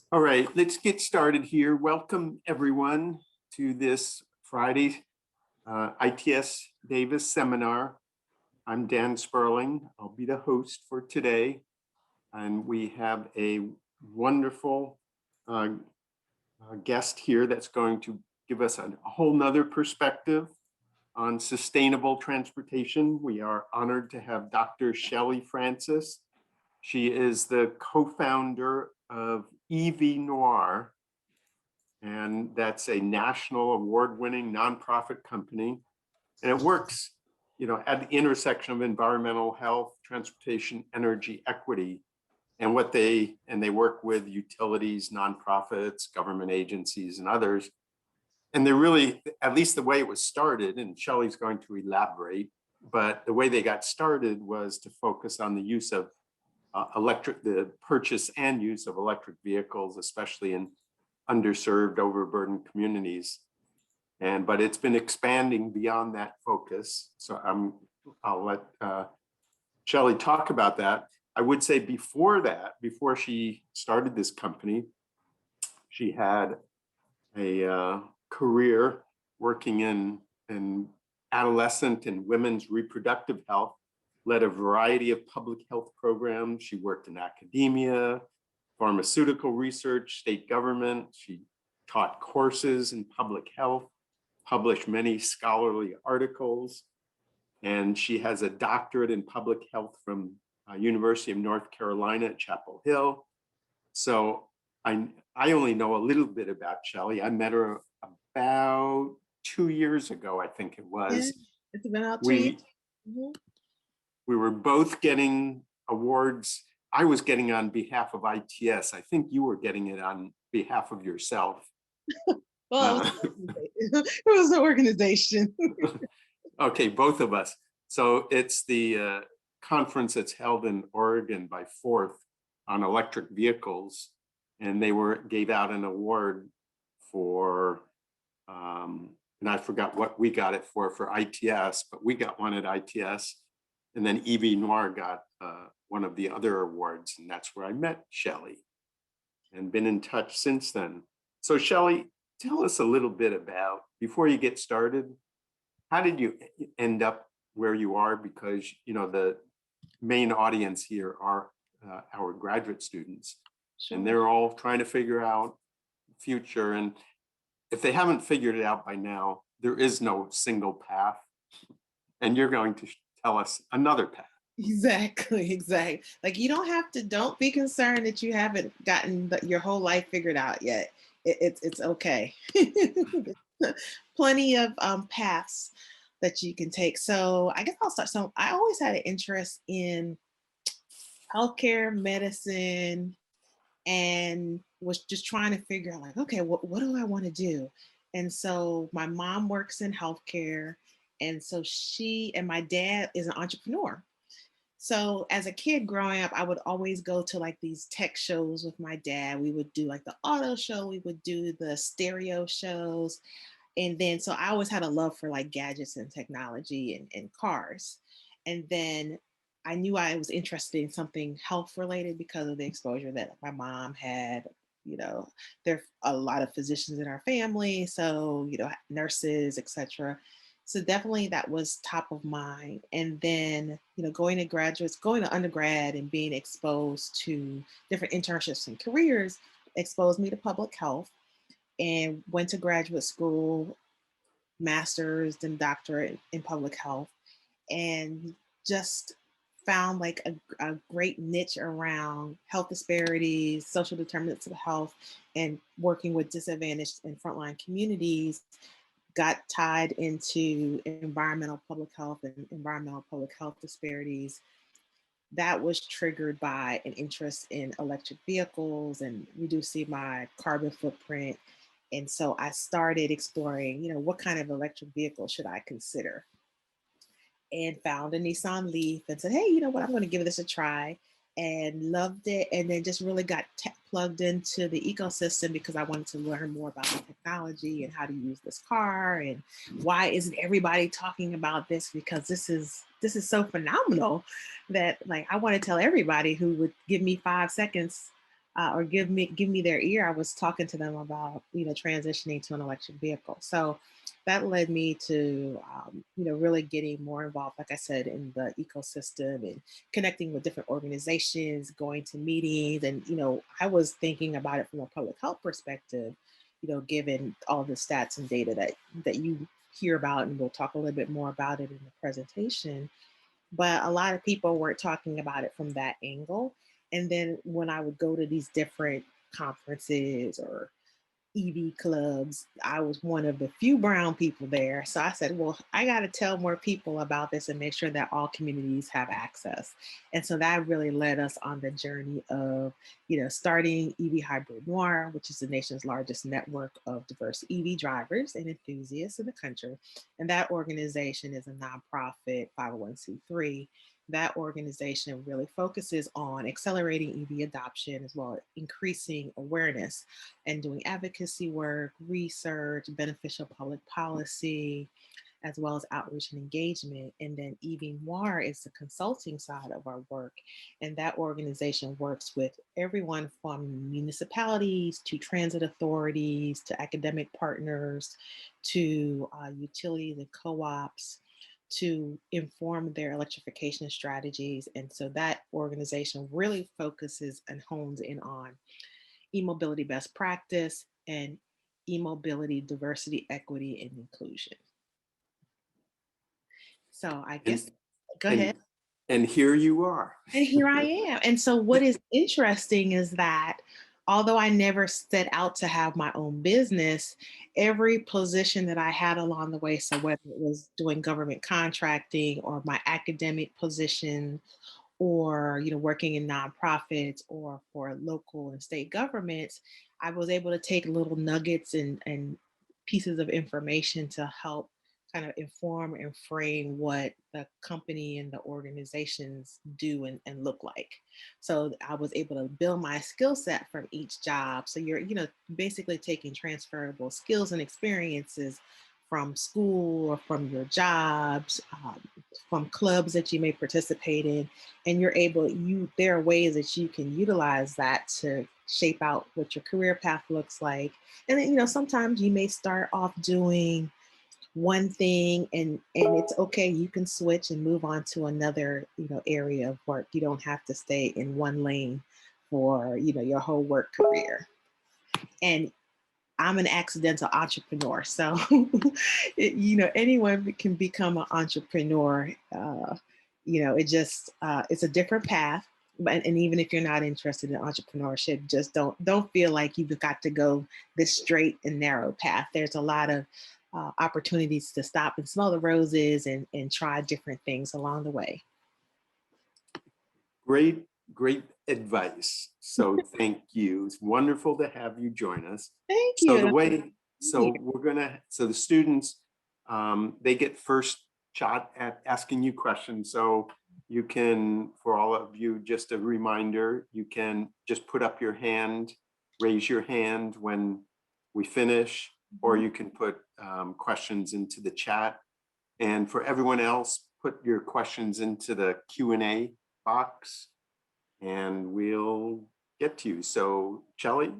All right, let's get started here. Welcome everyone to this Friday ITS Davis seminar. I'm Dan Sperling. I'll be the host for today. And we have a wonderful guest here that's going to give us a whole nother perspective on sustainable transportation. We are honored to have Dr. Shelley Francis. She is the co-founder of EVNoire, and that's a national award-winning nonprofit company. And it works, at the intersection of environmental health, transportation, energy equity, and they work with utilities, nonprofits, government agencies, and others. And they're really, at least the way it was started, and Shelley's going to elaborate, but the way they got started was to focus on the use of the purchase and use of electric vehicles, especially in underserved, overburdened communities. But it's been expanding beyond that focus. So I'll let Shelley talk about that. I would say before she started this company, she had a career working in adolescent and women's reproductive health, led a variety of public health programs. She worked in academia, pharmaceutical research, state government. She taught courses in public health, published many scholarly articles, and she has a doctorate in public health from University of North Carolina at Chapel Hill. So I only know a little bit about Shelley. I met her about 2 years ago, I think it was. Yeah, it's been out 2 years. We were both getting awards. I was getting on behalf of ITS. I think you were getting it on behalf of yourself. Well, it was an organization. Okay, both of us. So it's the conference that's held in Oregon by Forth on electric vehicles, and they gave out an award for, and I forgot what we got it for ITS, but we got one at ITS, and then EVNoire got one of the other awards, and that's where I met Shelley and been in touch since then. So Shelley, tell us a little bit about, before you get started, how did you end up where you are? Because, the main audience here are our graduate students, and they're all trying to figure out the future. And if they haven't figured it out by now, there is no single path. And you're going to tell us another path. Exactly. Like, you don't be concerned that you haven't gotten your whole life figured out yet. It's okay. Plenty of paths that you can take. So I guess I'll start. So I always had an interest in healthcare, medicine, and was just trying to figure out, like, okay, what do I want to do? And so my mom works in healthcare. And so my dad is an entrepreneur. So as a kid growing up, I would always go to like these tech shows with my dad. We would do like the auto show, we would do the stereo shows. And then, so I always had a love for like gadgets and technology and cars. And then I knew I was interested in something health related because of the exposure that my mom had. There are a lot of physicians in our family, so, nurses, etc. So definitely that was top of mind. And then, going to undergrad and being exposed to different internships and careers exposed me to public health, and went to graduate school, master's and doctorate in public health, and just found like a great niche around health disparities, social determinants of health, and working with disadvantaged and frontline communities. Got tied into environmental public health and environmental public health disparities. That was triggered by an interest in electric vehicles and reducing my carbon footprint. And so I started exploring, what kind of electric vehicle should I consider? And found a Nissan Leaf and said, hey, you know what, I'm going to give this a try, and loved it. And then just really got plugged into the ecosystem because I wanted to learn more about the technology and how to use this car, and why isn't everybody talking about this? Because this is so phenomenal that, like, I want to tell everybody who would give me 5 seconds or give me their ear, I was talking to them about, transitioning to an electric vehicle. So that led me to, really getting more involved, like I said, in the ecosystem and connecting with different organizations, going to meetings. And, I was thinking about it from a public health perspective, given all the stats and data that you hear about, and we'll talk a little bit more about it in the presentation. But a lot of people weren't talking about it from that angle. And then when I would go to these different conferences or EV clubs, I was one of the few brown people there. So I said, well, I got to tell more people about this and make sure that all communities have access. And so that really led us on the journey of, starting EVNoire, which is the nation's largest network of diverse EV drivers and enthusiasts in the country. And that organization is a nonprofit 501c3. That organization really focuses on accelerating EV adoption as well as increasing awareness and doing advocacy work, research, beneficial public policy, as well as outreach and engagement. And then EVNoire is the consulting side of our work. And that organization works with everyone from municipalities to transit authorities to academic partners to utilities and co-ops to inform their electrification strategies. And so that organization really focuses and hones in on e-mobility best practice and e-mobility diversity, equity, and inclusion. So I guess, And, go and, ahead. and here you are. And here I am. And so what is interesting is that although I never set out to have my own business, every position that I had along the way, so whether it was doing government contracting or my academic position, or working in nonprofits or for local and state governments, I was able to take little nuggets and pieces of information to help kind of inform and frame what the company and the organizations do and look like. So I was able to build my skill set from each job. So you're basically taking transferable skills and experiences from school or from your jobs, from clubs that you may participate in, and there are ways that you can utilize that to shape out what your career path looks like. And then sometimes you may start off doing one thing and it's okay, you can switch and move on to another area of work. You don't have to stay in one lane for your whole work career. And I'm an accidental entrepreneur, so anyone can become an entrepreneur. It's a different path. And even if you're not interested in entrepreneurship, just don't feel like you've got to go this straight and narrow path. There's a lot of opportunities to stop and smell the roses and try different things along the way. Great advice. So thank you. It's wonderful to have you join us. Thank So you. the students, they get first shot at asking you questions. So you can, for all of you, just a reminder, you can just put up your hand, raise your hand when we finish, or you can put questions into the chat. And for everyone else, put your questions into the Q&A box and we'll get to you. So Shelley,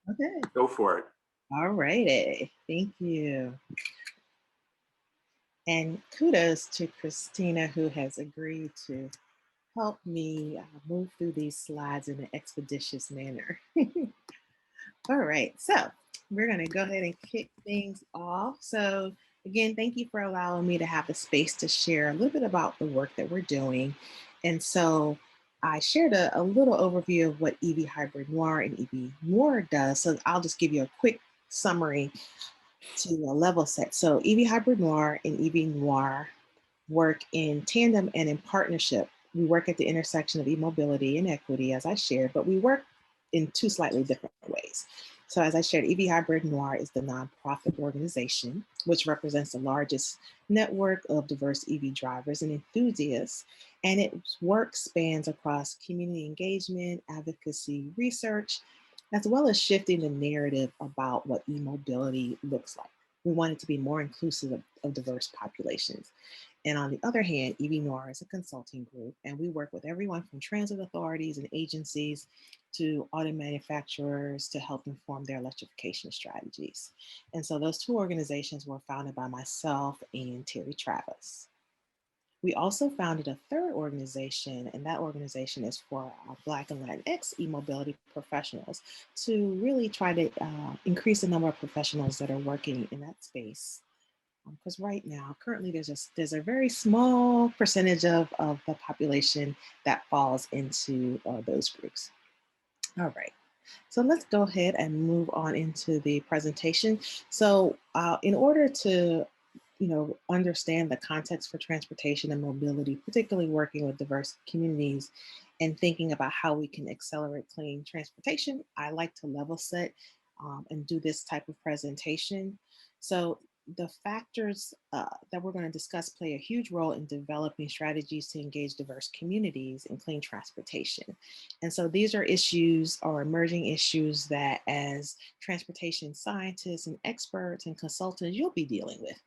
Okay. go for it. All righty. Thank you. And kudos to Christina, who has agreed to help me move through these slides in an expeditious manner. All right, so we're going to go ahead and kick things off. So again, thank you for allowing me to have the space to share a little bit about the work that we're doing. And so I shared a little overview of what EVNoire and EVNoire does. So I'll just give you a quick summary to a level set. So EVNoire and EVNoire work in tandem and in partnership. We work at the intersection of e-mobility and equity, as I shared, but we work in two slightly different ways. So as I shared, EVNoire is the nonprofit organization, which represents the largest network of diverse EV drivers and enthusiasts. And its work spans across community engagement, advocacy, research, as well as shifting the narrative about what e-mobility looks like. We want it to be more inclusive of diverse populations. And on the other hand, EVNoire is a consulting group, and we work with everyone from transit authorities and agencies to auto manufacturers to help inform their electrification strategies. And so those two organizations were founded by myself and Terry Travis. We also founded a third organization, and that organization is for Black and Latinx e-mobility professionals to really try to increase the number of professionals that are working in that space. Because right now, currently, there's a very small percentage of the population that falls into those groups. All right. So let's go ahead and move on into the presentation. So in order to understand the context for transportation and mobility, particularly working with diverse communities and thinking about how we can accelerate clean transportation, I like to level set and do this type of presentation. So the factors that we're going to discuss play a huge role in developing strategies to engage diverse communities in clean transportation. And so these are issues or emerging issues that as transportation scientists and experts and consultants, you'll be dealing with.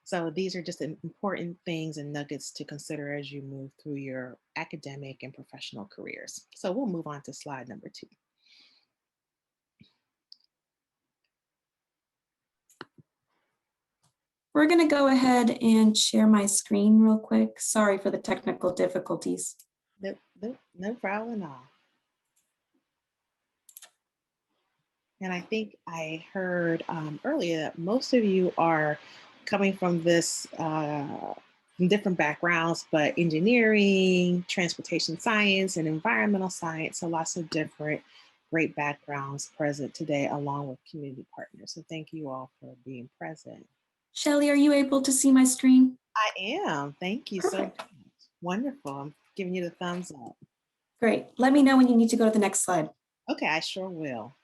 So these are just important things and nuggets to consider as you move through your academic and professional careers. So we'll move on to slide number 2. We're going to go ahead and share my screen real quick. Sorry for the technical difficulties. No problem at all. And I think I heard earlier that most of you are coming from this, from different backgrounds, but engineering, transportation science, and environmental science. So lots of different great backgrounds present today, along with community partners. So thank you all for being present. Shelley, are you able to see my screen? I am. Thank you Perfect. so much. Wonderful. I'm giving you the thumbs up. Great. Let me know when you need to go to the next slide. Okay, I sure will.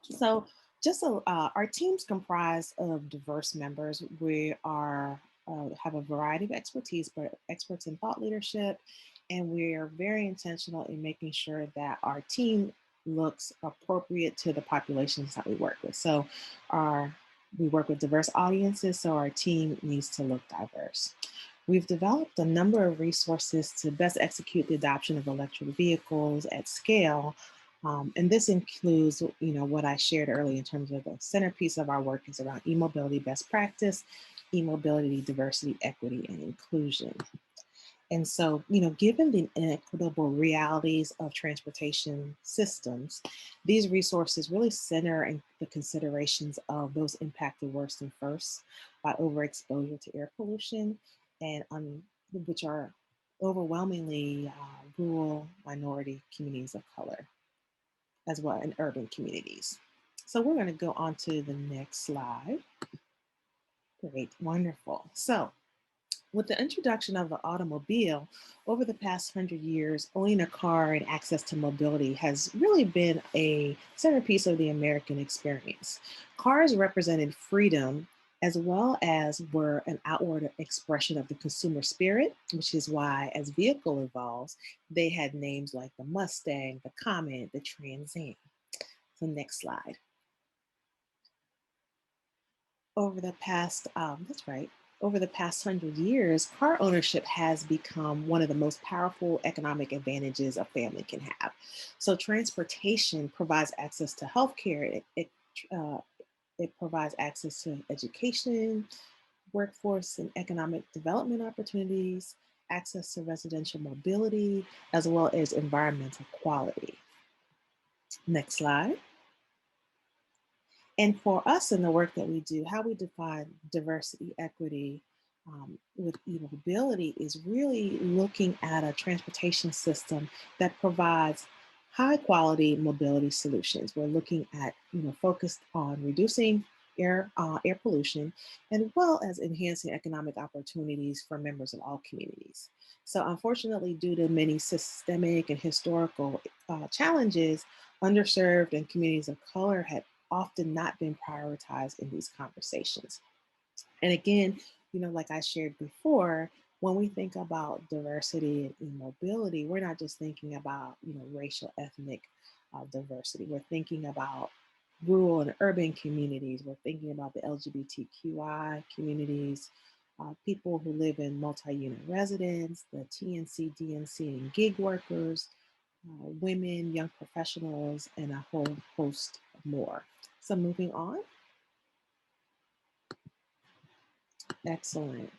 So our team's comprised of diverse members. We are have a variety of expertise, but experts in thought leadership, and we are very intentional in making sure that our team looks appropriate to the populations that we work with. So we work with diverse audiences, so our team needs to look diverse. We've developed a number of resources to best execute the adoption of electric vehicles at scale. And this includes, what I shared earlier in terms of the centerpiece of our work is around e-mobility best practice, e-mobility, diversity, equity, and inclusion. And so, given the inequitable realities of transportation systems, these resources really center in the considerations of those impacted worst and first by overexposure to air pollution, and which are overwhelmingly rural minority communities of color, as well in urban communities. So we're going to go on to the next slide. Great, wonderful. So with the introduction of the automobile, over the past 100 years, owning a car and access to mobility has really been a centerpiece of the American experience. Cars represented freedom as well as were an outward expression of the consumer spirit, which is why as vehicle evolves, they had names like the Mustang, the Comet, the Trans Am. So next slide. Over the past 100 years, car ownership has become one of the most powerful economic advantages a family can have. So transportation provides access to healthcare. It provides access to education, workforce and economic development opportunities, access to residential mobility, as well as environmental quality. Next slide. And for us in the work that we do, how we define diversity, equity with e-mobility is really looking at a transportation system that provides high quality mobility solutions. We're looking at, focused on reducing air pollution, and well as enhancing economic opportunities for members of all communities. So unfortunately, due to many systemic and historical challenges, underserved and communities of color had often not been prioritized in these conversations. And again, like I shared before, when we think about diversity and e-mobility, we're not just thinking about, racial, ethnic diversity. We're thinking about rural and urban communities. We're thinking about the LGBTQI communities, people who live in multi-unit residence, the TNC, DNC, and gig workers, women, young professionals, and a whole host more. So moving on. Excellent.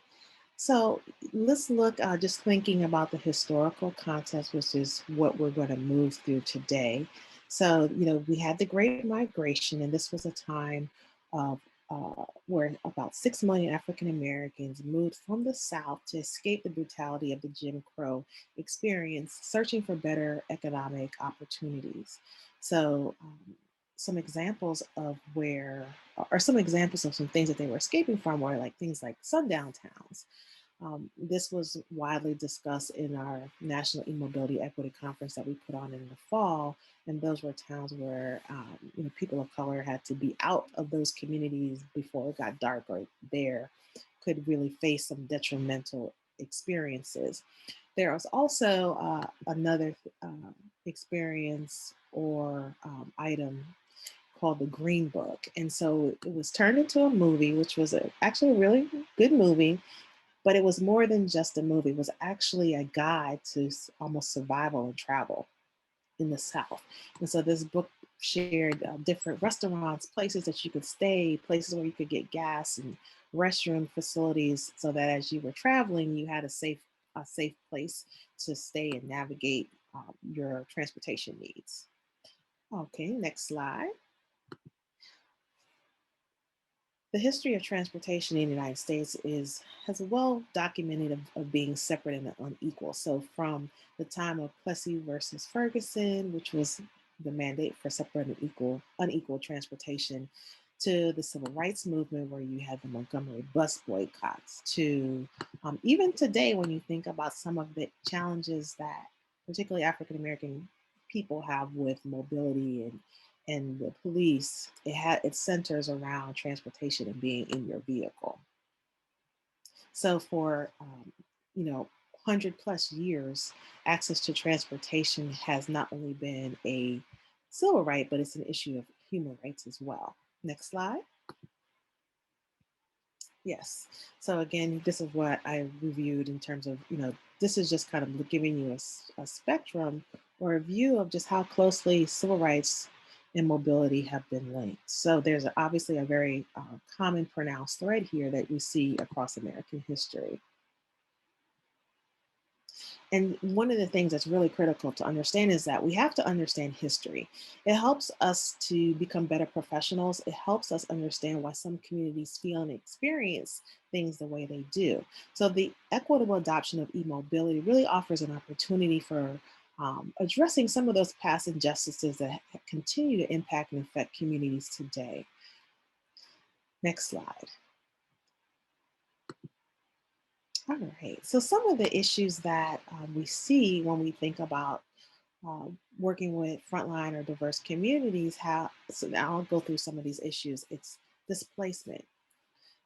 So let's look, just thinking about the historical context, which is what we're going to move through today. So, we had the Great Migration, and this was a time of where about 6 million African Americans moved from the South to escape the brutality of the Jim Crow experience, searching for better economic opportunities. So, some examples of some examples of some things that they were escaping from were like things like sundown towns. This was widely discussed in our National E-Mobility Equity Conference that we put on in the fall, and those were towns where people of color had to be out of those communities before it got dark, or there could really face some detrimental experiences. There was also another experience or item called The Green Book, and so it was turned into a movie, which was actually a really good movie. But it was more than just a movie. It was actually a guide to almost survival and travel in the South. And so this book shared different restaurants, places that you could stay, places where you could get gas, and restroom facilities, so that as you were traveling, you had a safe place to stay and navigate your transportation needs. Okay, next slide. The history of transportation in the United States has well documented of being separate and unequal. So from the time of Plessy versus Ferguson, which was the mandate for separate and unequal transportation, to the civil rights movement, where you had the Montgomery bus boycotts, to even today, when you think about some of the challenges that particularly African American people have with mobility and the police, it centers around transportation and being in your vehicle. So for 100+ years, access to transportation has not only been a civil right, but it's an issue of human rights as well. Next slide. Yes. So again, this is what I reviewed in terms of, this is just kind of giving you a spectrum or a view of just how closely civil rights and mobility have been linked. So there's obviously a very common pronounced thread here that we see across American history. And one of the things that's really critical to understand is that we have to understand history. It helps us to become better professionals. It helps us understand why some communities feel and experience things the way they do. So the equitable adoption of e-mobility really offers an opportunity for addressing some of those past injustices that continue to impact and affect communities today. Next slide. All right, so some of the issues that we see when we think about working with frontline or diverse communities, so now I'll go through some of these issues. It's displacement.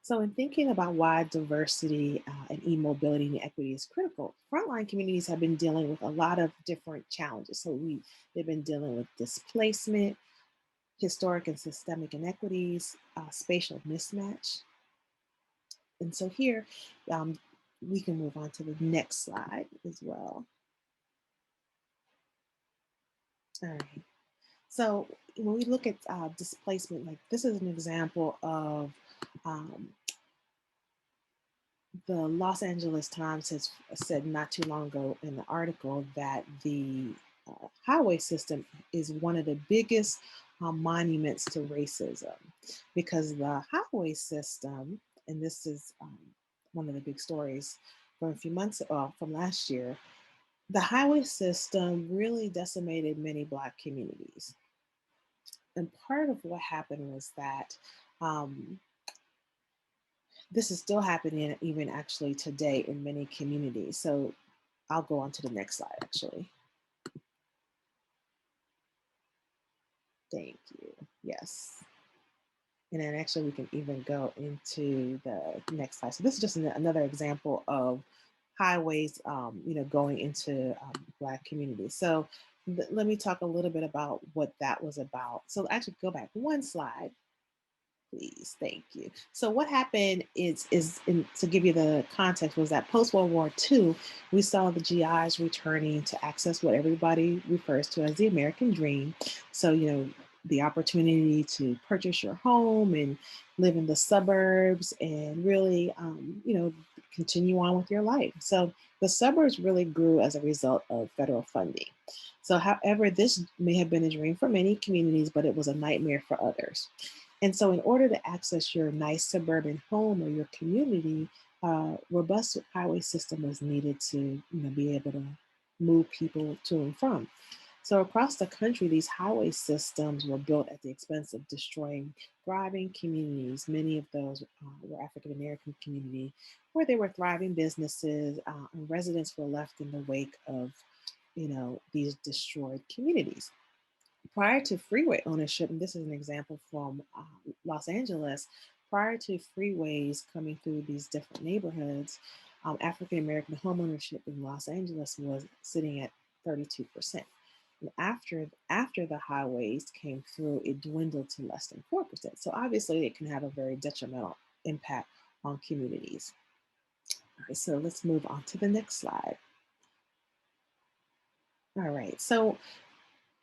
So in thinking about why diversity and e-mobility and equity is critical, frontline communities have been dealing with a lot of different challenges. So they've been dealing with displacement, historic and systemic inequities, spatial mismatch. And so here, we can move on to the next slide as well. All right. So when we look at displacement, like this is an example of the Los Angeles Times has said not too long ago in the article that the highway system is one of the biggest monuments to racism, because the highway system, and this is one of the big stories from a few months from last year, the highway system really decimated many Black communities. And part of what happened was that this is still happening even actually today in many communities. So I'll go on to the next slide actually. Thank you. Yes. And then actually we can even go into the next slide. So this is just another example of highways, going into Black communities. So let me talk a little bit about what that was about. So actually go back one slide. Please, thank you. So what happened to give you the context, was that post World War II, we saw the GIs returning to access what everybody refers to as the American dream. So, the opportunity to purchase your home and live in the suburbs and really, continue on with your life. So the suburbs really grew as a result of federal funding. So, however, this may have been a dream for many communities, but it was a nightmare for others. And so, in order to access your nice suburban home or your community, robust highway system was needed to, be able to move people to and from. So, across the country, these highway systems were built at the expense of destroying thriving communities. Many of those were African American community, where there were thriving businesses, and residents were left in the wake of, these destroyed communities. Prior to freeway ownership, and this is an example from Los Angeles, prior to freeways coming through these different neighborhoods, African American homeownership in Los Angeles was sitting at 32%. And after the highways came through, it dwindled to less than 4%. So obviously, it can have a very detrimental impact on communities. All right, so let's move on to the next slide. All right, so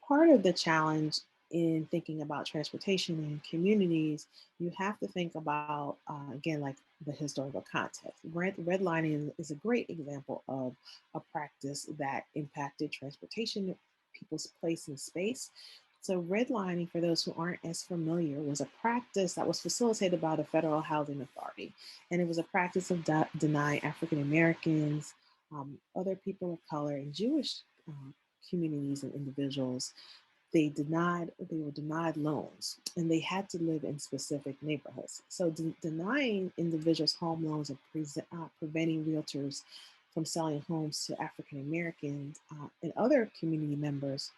part of the challenge in thinking about transportation and communities, you have to think about, again, like the historical context. Redlining is a great example of a practice that impacted transportation, people's place and space. So, redlining, for those who aren't as familiar, was a practice that was facilitated by the Federal Housing Authority. And it was a practice of denying African Americans, other people of color, and Jewish communities and individuals. They were denied loans, and they had to live in specific neighborhoods. So denying individuals home loans and preventing realtors from selling homes to African Americans and other community members,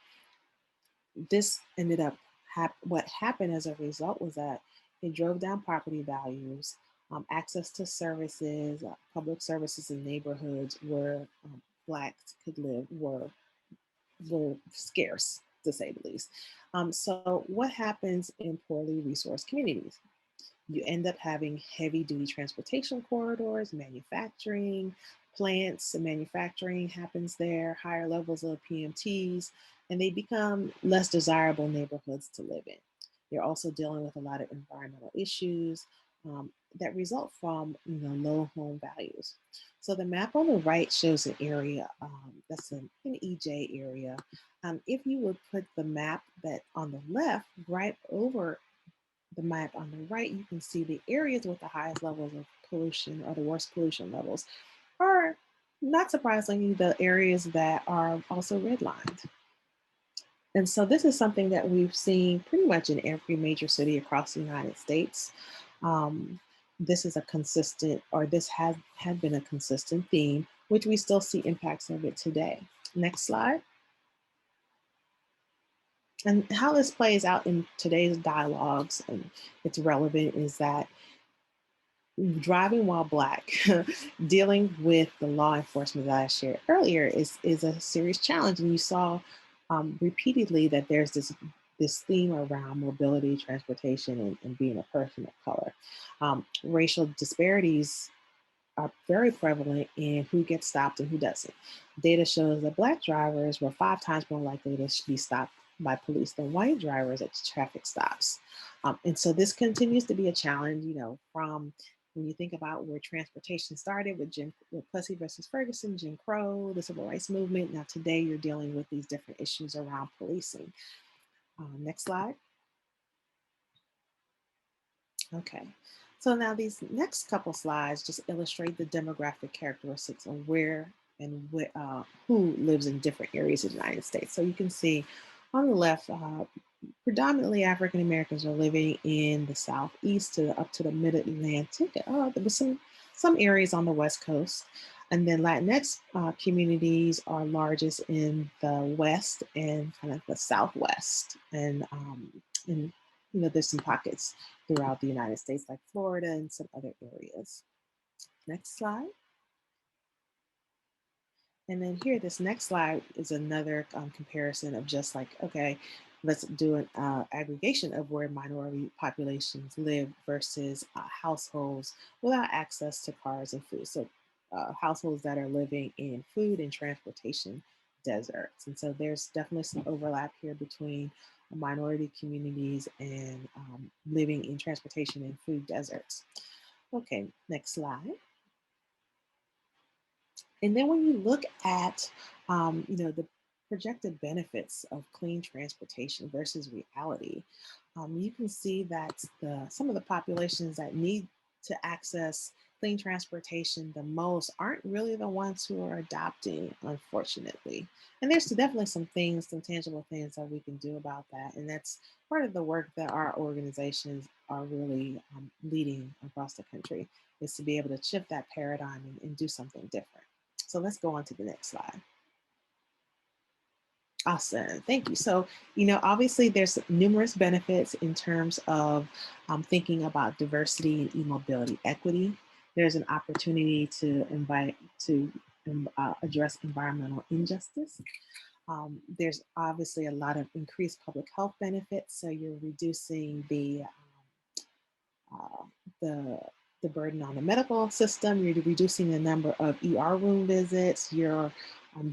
this ended up what happened as a result was that it drove down property values, access to services, public services in neighborhoods where Blacks could live were scarce, to say the least. So, what happens in poorly resourced communities? You end up having heavy duty transportation corridors, manufacturing, plants and manufacturing happens there, higher levels of PMTs, and they become less desirable neighborhoods to live in. You're also dealing with a lot of environmental issues that result from low home values. So the map on the right shows an area that's an EJ area. If you would put the map that on the left right over the map on the right, you can see the areas with the highest levels of pollution or the worst pollution levels are, not surprisingly, the areas that are also redlined. And so this is something that we've seen pretty much in every major city across the United States. Um, this is a consistent, or this had been a consistent theme, which we still see impacts of it today. Next slide. And how this plays out in today's dialogues and it's relevant is that driving while Black, dealing with the law enforcement that I shared earlier is a serious challenge. And you saw repeatedly that there's this theme around mobility, transportation, and being a person of color. Racial disparities are very prevalent in who gets stopped and who doesn't. Data shows that Black drivers were 5 times more likely to be stopped by police than white drivers at traffic stops. And so this continues to be a challenge, from when you think about where transportation started with Plessy versus Ferguson, Jim Crow, the civil rights movement. Now today you're dealing with these different issues around policing. Next slide. Okay, so now these next couple slides just illustrate the demographic characteristics of where and who lives in different areas of the United States. So you can see on the left, predominantly African Americans are living in the Southeast up to the Mid-Atlantic. There was some areas on the West Coast. And then Latinx communities are largest in the West and kind of the Southwest. And there's some pockets throughout the United States, like Florida and some other areas. Next slide. And then here, this next slide is another comparison of just like, okay, let's do an aggregation of where minority populations live versus households without access to cars and food. So households that are living in food and transportation deserts. And so there's definitely some overlap here between minority communities and living in transportation and food deserts. Okay, next slide. And then when you look at, the projected benefits of clean transportation versus reality, you can see that some of the populations that need to access clean transportation the most aren't really the ones who are adopting, unfortunately. And there's definitely some things, some tangible things that we can do about that. And that's part of the work that our organizations are really leading across the country, is to be able to shift that paradigm and do something different. So let's go on to the next slide. Awesome, thank you. So, obviously there's numerous benefits in terms of thinking about diversity and e-mobility equity. There's an opportunity to address environmental injustice. There's obviously a lot of increased public health benefits. So you're reducing uh, the the burden on the medical system. You're reducing the number of ER room visits. You're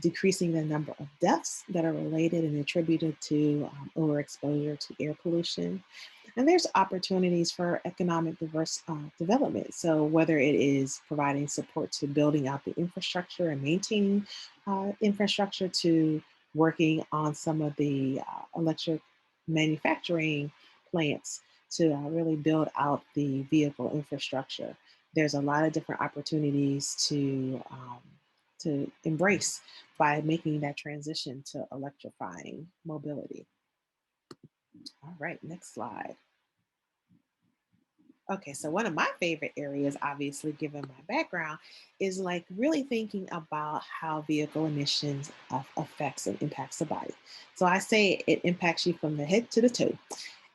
decreasing the number of deaths that are related and attributed to overexposure to air pollution. And there's opportunities for economic diverse development. So whether it is providing support to building out the infrastructure and maintaining infrastructure, to working on some of the electric manufacturing plants to really build out the vehicle infrastructure. There's a lot of different opportunities to embrace by making that transition to electrifying mobility. All right, next slide. Okay, so one of my favorite areas, obviously, given my background, is like really thinking about how vehicle emissions affects and impacts the body. So I say it impacts you from the head to the toe.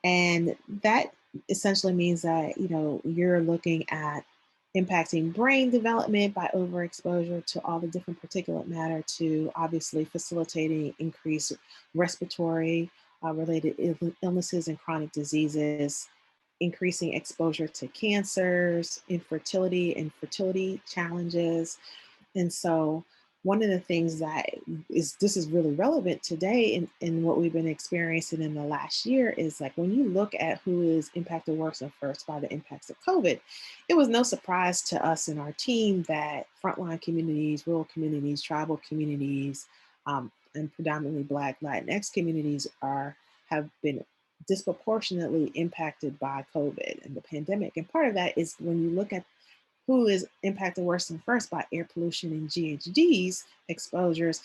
And that essentially means that, you're looking at impacting brain development by overexposure to all the different particulate matter, to obviously facilitating increased respiratory related illnesses and chronic diseases, increasing exposure to cancers, infertility and fertility challenges. And so one of the things that this is really relevant today in what we've been experiencing in the last year is like, when you look at who is impacted worse and first by the impacts of COVID, it was no surprise to us and our team that frontline communities, rural communities, tribal communities, and predominantly Black Latinx communities have been disproportionately impacted by COVID and the pandemic. And part of that is when you look at who is impacted worse than first by air pollution and GHGs exposures,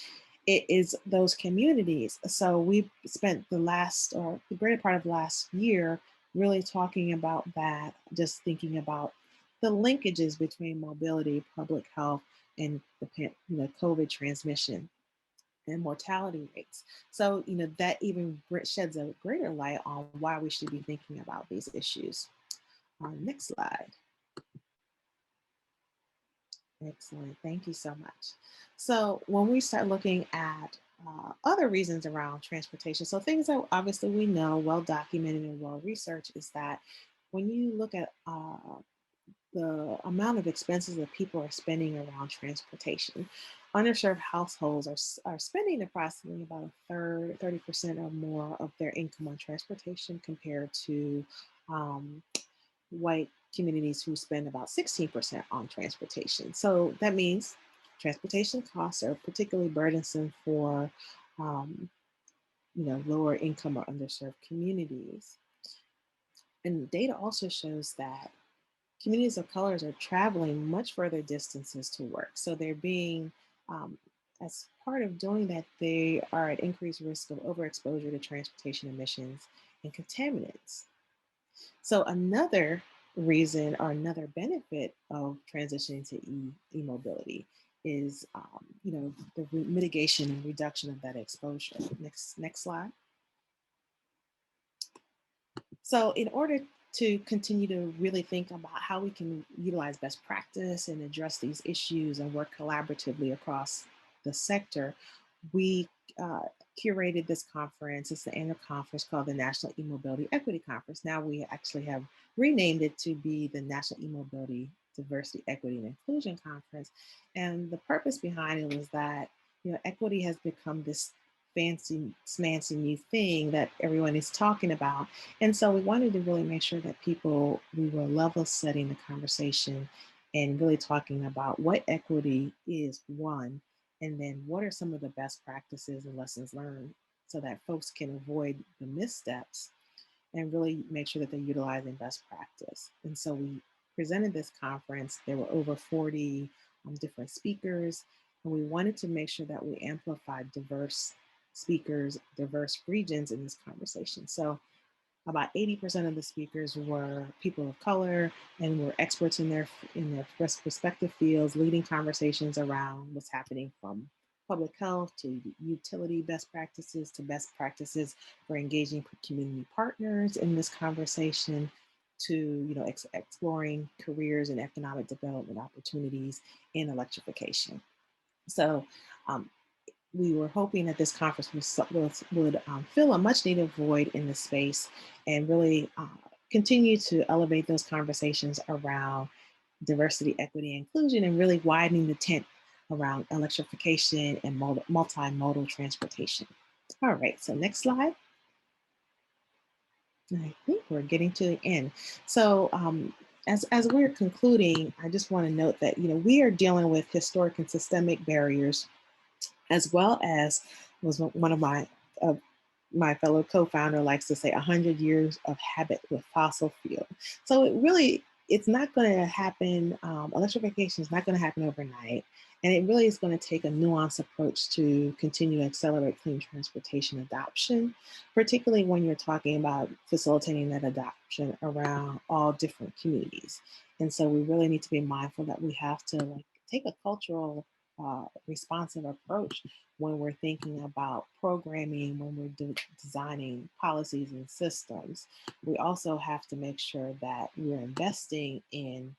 it is those communities. So we've spent the greater part of last year really talking about that, just thinking about the linkages between mobility, public health, and the COVID transmission and mortality rates. So, that even sheds a greater light on why we should be thinking about these issues. Next slide. Excellent. Thank you so much. So when we start looking at other reasons around transportation, so things that obviously we know, well documented and well researched, is that when you look at the amount of expenses that people are spending around transportation, underserved households are spending approximately about a third, 30% or more of their income on transportation, compared to white communities who spend about 16% on transportation. So that means transportation costs are particularly burdensome for lower income or underserved communities. And data also shows that communities of colors are traveling much further distances to work. So they're being, as part of doing that, they are at increased risk of overexposure to transportation emissions and contaminants. So another reason or another benefit of transitioning to e-mobility is, the mitigation and reduction of that exposure. Next slide. So in order to continue to really think about how we can utilize best practice and address these issues and work collaboratively across the sector, we curated this conference. It's the annual conference called the National E-Mobility Equity Conference. Now we actually have renamed it to be the National E-Mobility Diversity, Equity, and Inclusion Conference. And the purpose behind it was that, you know, equity has become this fancy, smancy new thing that everyone is talking about. And so we wanted to really make sure that we were level setting the conversation and really talking about what equity is, one, and then what are some of the best practices and lessons learned so that folks can avoid the missteps and really make sure that they're utilizing best practice. And so we presented this conference. There were over 40 different speakers, and we wanted to make sure that we amplified diverse speakers, diverse regions in this conversation. So about 80% of the speakers were people of color and were experts in their respective fields, leading conversations around what's happening from public health to utility best practices to best practices for engaging community partners in this conversation to, you know, exploring careers and economic development opportunities in electrification. So we were hoping that this conference would fill a much needed void in the space and really continue to elevate those conversations around diversity, equity, and inclusion, and really widening the tent around electrification and multimodal transportation. All right, so next slide. I think we're getting to the end. So as we're concluding, I just want to note that, you know, we are dealing with historic and systemic barriers, as well as was one of my fellow co-founder likes to say 100 years of habit with fossil fuel. So it's not going to happen. Electrification is not going to happen overnight. And it really is going to take a nuanced approach to continue to accelerate clean transportation adoption, particularly when you're talking about facilitating that adoption around all different communities. And so we really need to be mindful that we have to take a cultural responsive approach when we're thinking about programming, when we're designing policies and systems. We also have to make sure that we're investing in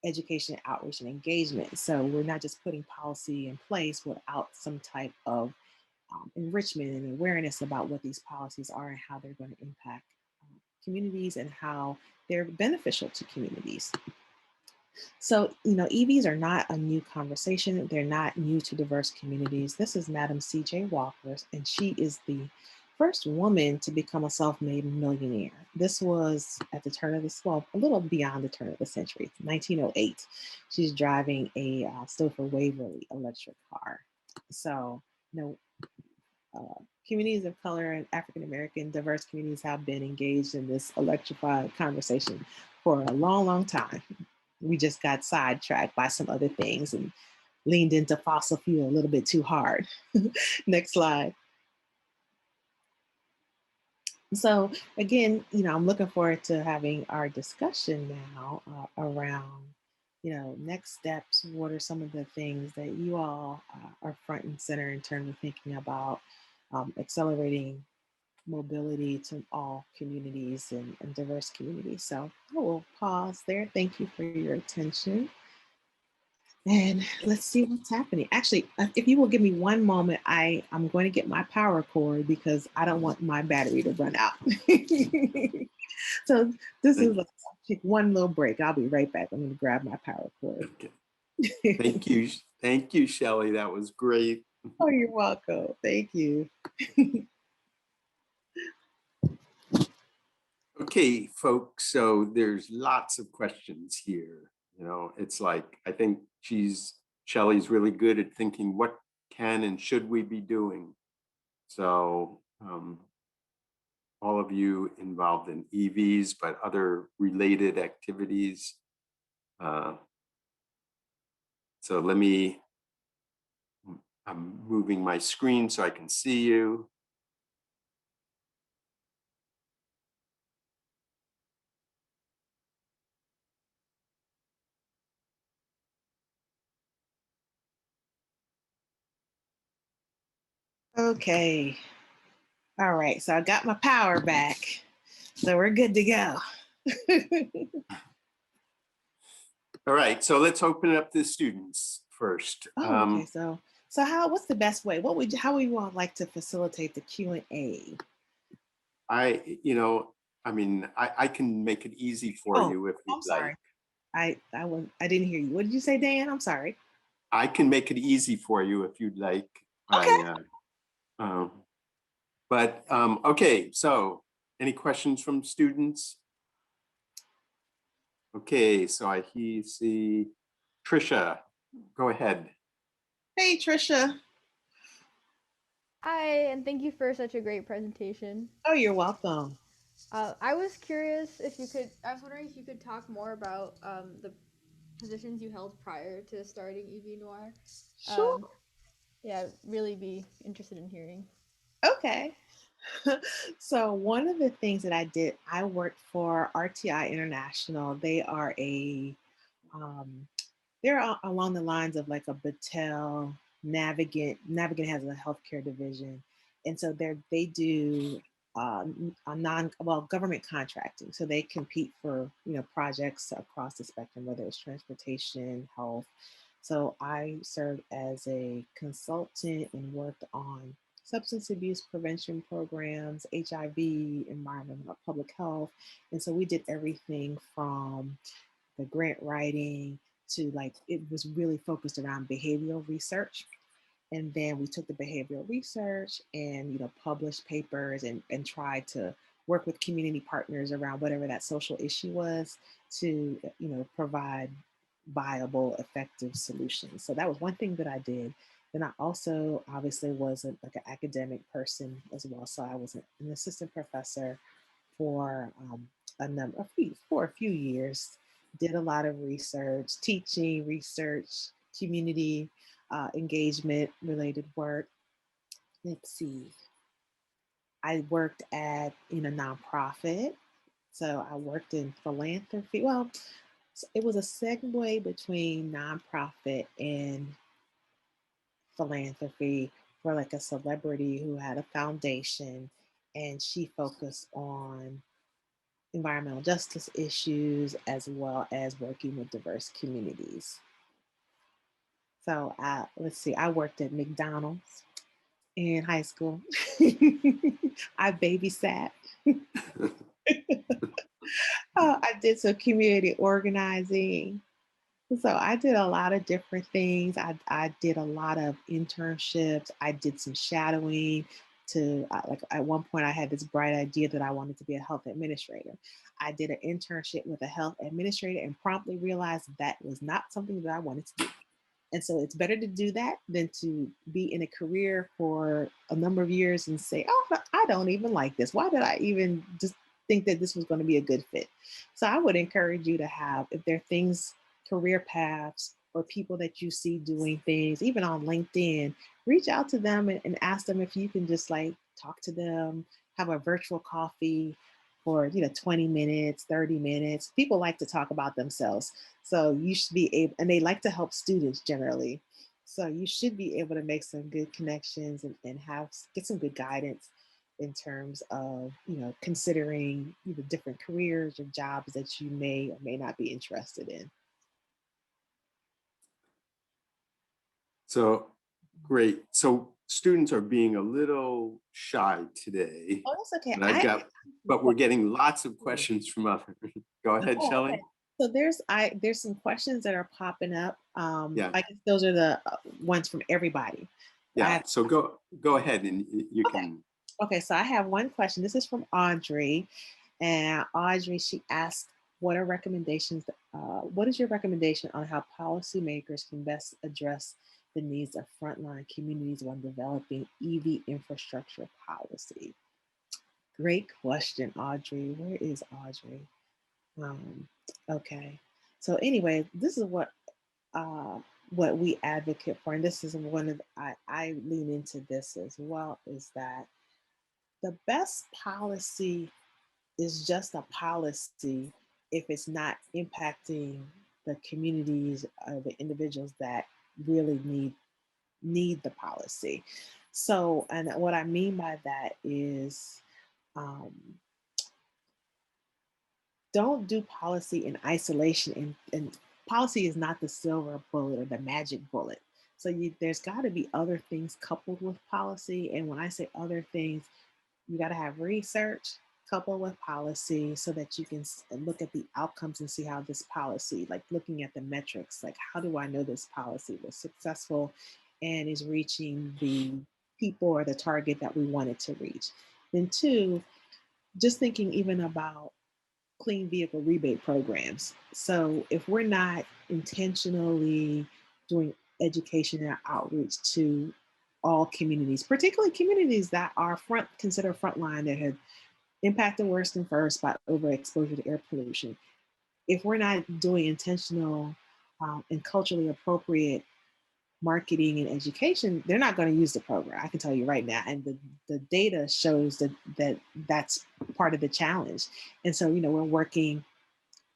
education, outreach, and engagement. So we're not just putting policy in place without some type of enrichment and awareness about what these policies are and how they're going to impact communities and how they're beneficial to communities. So, you know, EVs are not a new conversation. They're not new to diverse communities. This is Madam C.J. Walker, and she is the first woman to become a self-made millionaire. This was at the turn of a little beyond the turn of the century, 1908. She's driving a Stouffer Waverly electric car. So, you know, communities of color and African-American diverse communities have been engaged in this electrified conversation for a long, long time. We just got sidetracked by some other things and leaned into fossil fuel a little bit too hard. Next slide. So again, you know, I'm looking forward to having our discussion now around, you know, next steps. What are some of the things that you all are front and center in terms of thinking about accelerating mobility to all communities and diverse communities. So I will pause there. Thank you for your attention. And let's see what's happening. Actually, if you will give me one moment, I'm going to get my power cord because I don't want my battery to run out. So this is take one little break. I'll be right back. I'm going to grab my power cord. Okay. Thank you. Thank you, Shelley. That was great. Oh, you're welcome. Thank you. Okay, folks, so there's lots of questions here. You know, it's like, I think Shelley's really good at thinking what can and should we be doing. So all of you involved in EVs, but other related activities. So I'm moving my screen so I can see you. Okay. All right. So I got my power back. So we're good to go. All right. So let's open it up to the students first. Oh, okay. So So what's the best way? How would you want like to facilitate the Q&A? I can make it easy for Oh, you if I'm you'd sorry. like. I didn't hear you. What did you say, Dan? I'm sorry. I can make it easy for you if you'd like. Okay. Okay, so any questions from students? Okay, so I see Trisha, go ahead. Hey, Trisha. Hi, and thank you for such a great presentation. Oh, you're welcome. I was curious if you could, I was wondering if you could talk more about the positions you held prior to starting EVNoire. Sure. Yeah, really be interested in hearing. Okay. So one of the things that I did, I worked for RTI International. Um, along the lines of like a Battelle Navigant. Navigant has a healthcare division, and so they do government contracting. So they compete for projects across the spectrum, whether it's transportation, health. So I served as a consultant and worked on substance abuse prevention programs, HIV, environmental public health, and so we did everything from the grant writing to like it was really focused around behavioral research. And then we took the behavioral research and published papers and tried to work with community partners around whatever that social issue was to provide viable, effective solutions. So that was one thing that I did. Then I also obviously was like an academic person as well. So I was an assistant professor for for a few years. Did a lot of research, teaching, research, community engagement related work. Let's see. I worked in a nonprofit, so I worked in philanthropy. Well, it was a segue between nonprofit and philanthropy for like a celebrity who had a foundation, and she focused on environmental justice issues as well as working with diverse communities. So let's see, I worked at McDonald's in high school. I babysat. I did some community organizing. So I did a lot of different things. I did a lot of internships. I did some shadowing like at one point I had this bright idea that I wanted to be a health administrator. I did an internship with a health administrator and promptly realized that was not something that I wanted to do. And so it's better to do that than to be in a career for a number of years and say, oh, I don't even like this. Why did I even just think that this was going to be a good fit? So I would encourage you to have, if there are things, career paths, or people that you see doing things, even on LinkedIn, reach out to them and ask them if you can just like talk to them, have a virtual coffee for 20 minutes, 30 minutes. People like to talk about themselves. So you should be able, and they like to help students generally. So you should be able to make some good connections and get some good guidance in terms of, considering different careers or jobs that you may or may not be interested in. So great. So students are being a little shy today, Oh, that's okay. but we're getting lots of questions from others. Go ahead, Oh, Shelley. okay. So there's some questions that are popping up. Yeah. I guess those are the ones from everybody. Yeah. So go ahead and you Okay. can. Okay, so I have one question. This is from Audrey, and Audrey, she asked, "What are recommendations? What is your recommendation on how policymakers can best address the needs of frontline communities when developing EV infrastructure policy?" Great question, Audrey. Where is Audrey? Um, okay. So anyway, this is what we advocate for, and this is one of I lean into this as well, is that the best policy is just a policy if it's not impacting the communities or the individuals that really need the policy. So, and what I mean by that is um, don't do policy in isolation, and policy is not the silver bullet or the magic bullet. So there's got to be other things coupled with policy. And when I say other things, you got to have research coupled with policy so that you can look at the outcomes and see how this policy, like looking at the metrics, like how do I know this policy was successful and is reaching the people or the target that we wanted to reach. Then two, just thinking even about clean vehicle rebate programs. So if we're not intentionally doing education and outreach to all communities, particularly communities that are considered frontline, that have impacted worse than first by overexposure to air pollution. If we're not doing intentional and culturally appropriate marketing and education, they're not going to use the program. I can tell you right now. And the data shows that's part of the challenge. And so, we're working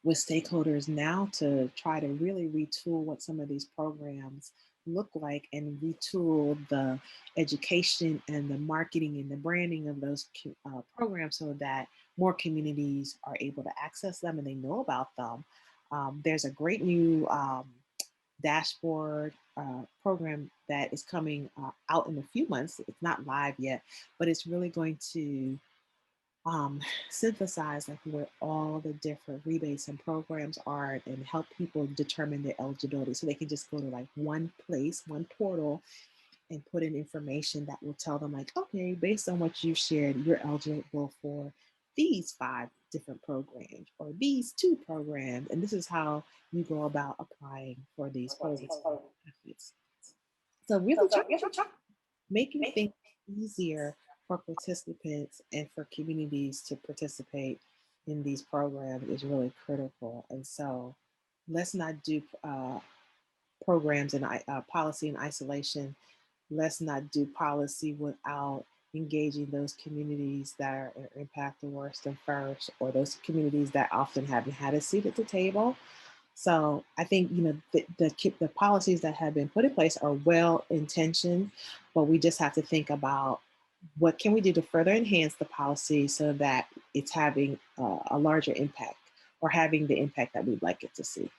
with stakeholders now to try to really retool what some of these programs look like and retool the education and the marketing and the branding of those programs so that more communities are able to access them and they know about them. There's a great new dashboard program that is coming out in a few months. It's not live yet, but it's really going to synthesize like where all the different rebates and programs are and help people determine their eligibility. So they can just go to like one place, one portal, and put in information that will tell them like, okay, based on what you shared, you're eligible for these 5 different programs or these 2 programs. And this is how you go about applying for these programs. So really making things easier for participants and for communities to participate in these programs is really critical. And so let's not do programs and policy in isolation. Let's not do policy without engaging those communities that are impacted worse than first, or those communities that often haven't had a seat at the table. So I think the policies that have been put in place are well intentioned, but we just have to think about what can we do to further enhance the policy so that it's having a larger impact or having the impact that we'd like it to see.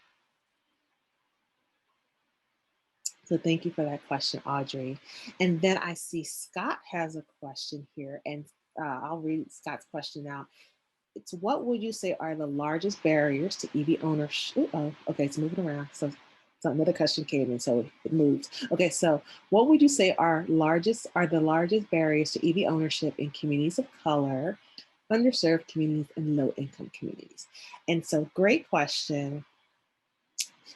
So thank you for that question, Audrey. And then I see Scott has a question here, and I'll read Scott's question out. It's what would you say are the largest barriers to EV ownership? Okay, it's moving around. So another question came in, so it moved. Okay, so what would you say are the largest barriers to EV ownership in communities of color, underserved communities, and low-income communities? And so great question.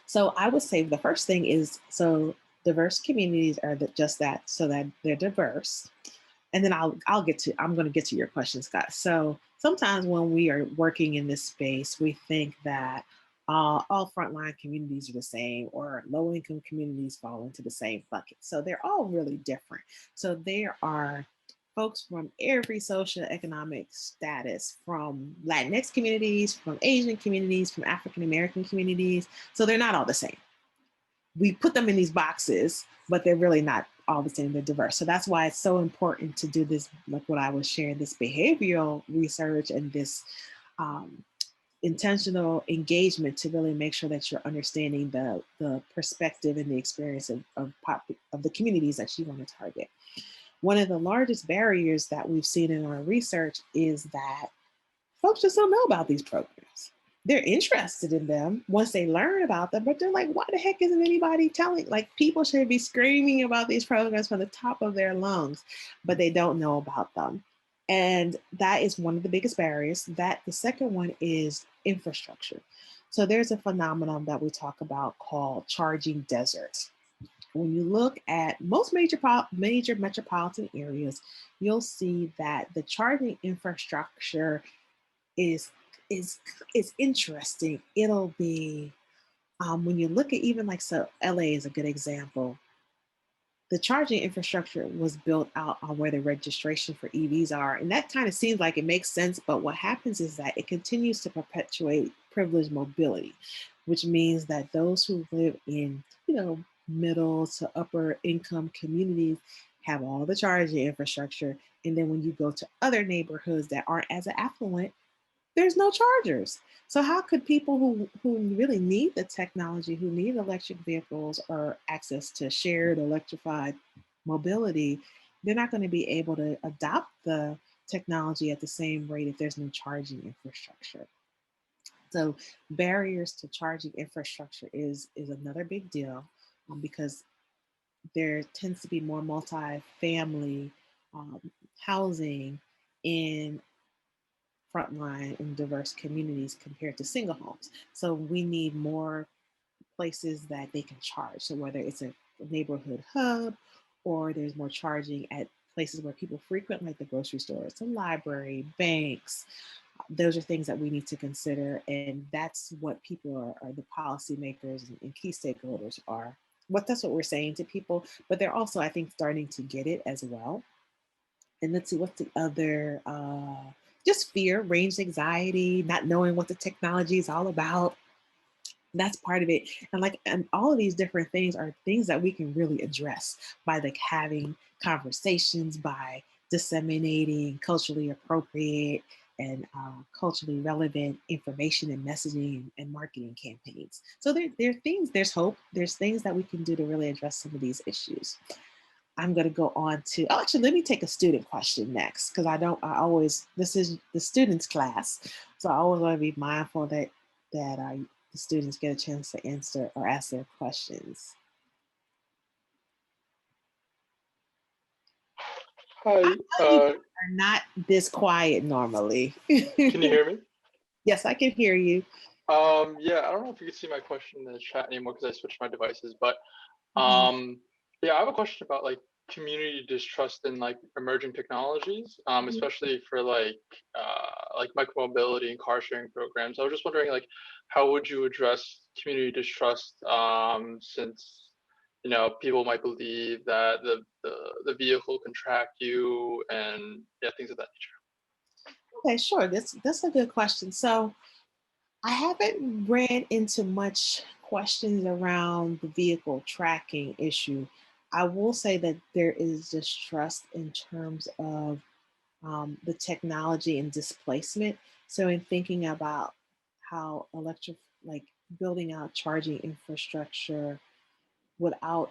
So I would say the first thing is, so diverse communities are just that, so that they're diverse. And then I'm going to get to your question, Scott. So sometimes when we are working in this space, we think that all frontline communities are the same, or low-income communities fall into the same bucket. So they're all really different. So there are folks from every socioeconomic status, from Latinx communities, from Asian communities, from African American communities. So they're not all the same. We put them in these boxes, but they're really not all the same. They're diverse. So that's why it's so important to do this, like what I was sharing, this behavioral research and this intentional engagement to really make sure that you're understanding the perspective and the experience of the communities that you want to target. One of the largest barriers that we've seen in our research is that folks just don't know about these programs. They're interested in them once they learn about them, but they're like, why the heck isn't anybody telling? Like, people should be screaming about these programs from the top of their lungs, but they don't know about them. And that is one of the biggest barriers. The second one is infrastructure. So there's a phenomenon that we talk about called charging deserts. When you look at most major metropolitan areas, you'll see that the charging infrastructure is interesting. It'll be, when you look at even like, so LA is a good example. The charging infrastructure was built out on where the registration for EVs are. And that kind of seems like it makes sense, but what happens is that it continues to perpetuate privileged mobility, which means that those who live in, middle to upper income communities have all the charging infrastructure. And then when you go to other neighborhoods that aren't as affluent, there's no chargers. So how could people who really need the technology, who need electric vehicles or access to shared electrified mobility, they're not going to be able to adopt the technology at the same rate if there's no charging infrastructure. So barriers to charging infrastructure is another big deal, because there tends to be more multi-family housing in frontline and diverse communities compared to single homes. So we need more places that they can charge. So whether it's a neighborhood hub or there's more charging at places where people frequent, like the grocery stores, the library, banks, those are things that we need to consider. And that's what people are the policymakers and key stakeholders are. That's what we're saying to people, but they're also, I think, starting to get it as well. And let's see, what's the other, just fear, range anxiety, not knowing what the technology is all about. That's part of it. And all of these different things are things that we can really address by like having conversations, by disseminating culturally appropriate and culturally relevant information and messaging and marketing campaigns. So there are things, there's hope, there's things that we can do to really address some of these issues. I'm going to go on to, actually, let me take a student question next, because this is the students class. So I always want to be mindful that the students get a chance to answer or ask their questions. Hi. You are not this quiet normally. Can you hear me? Yes, I can hear you. Yeah, I don't know if you can see my question in the chat anymore because I switched my devices, but yeah, I have a question about like community distrust in like emerging technologies, especially for like micromobility and car sharing programs. I was just wondering, like, how would you address community distrust, since people might believe that the vehicle can track you and yeah, things of that nature. Okay, sure. That's a good question. So I haven't ran into much questions around the vehicle tracking issue. I will say that there is distrust in terms of the technology and displacement. So in thinking about how like building out charging infrastructure without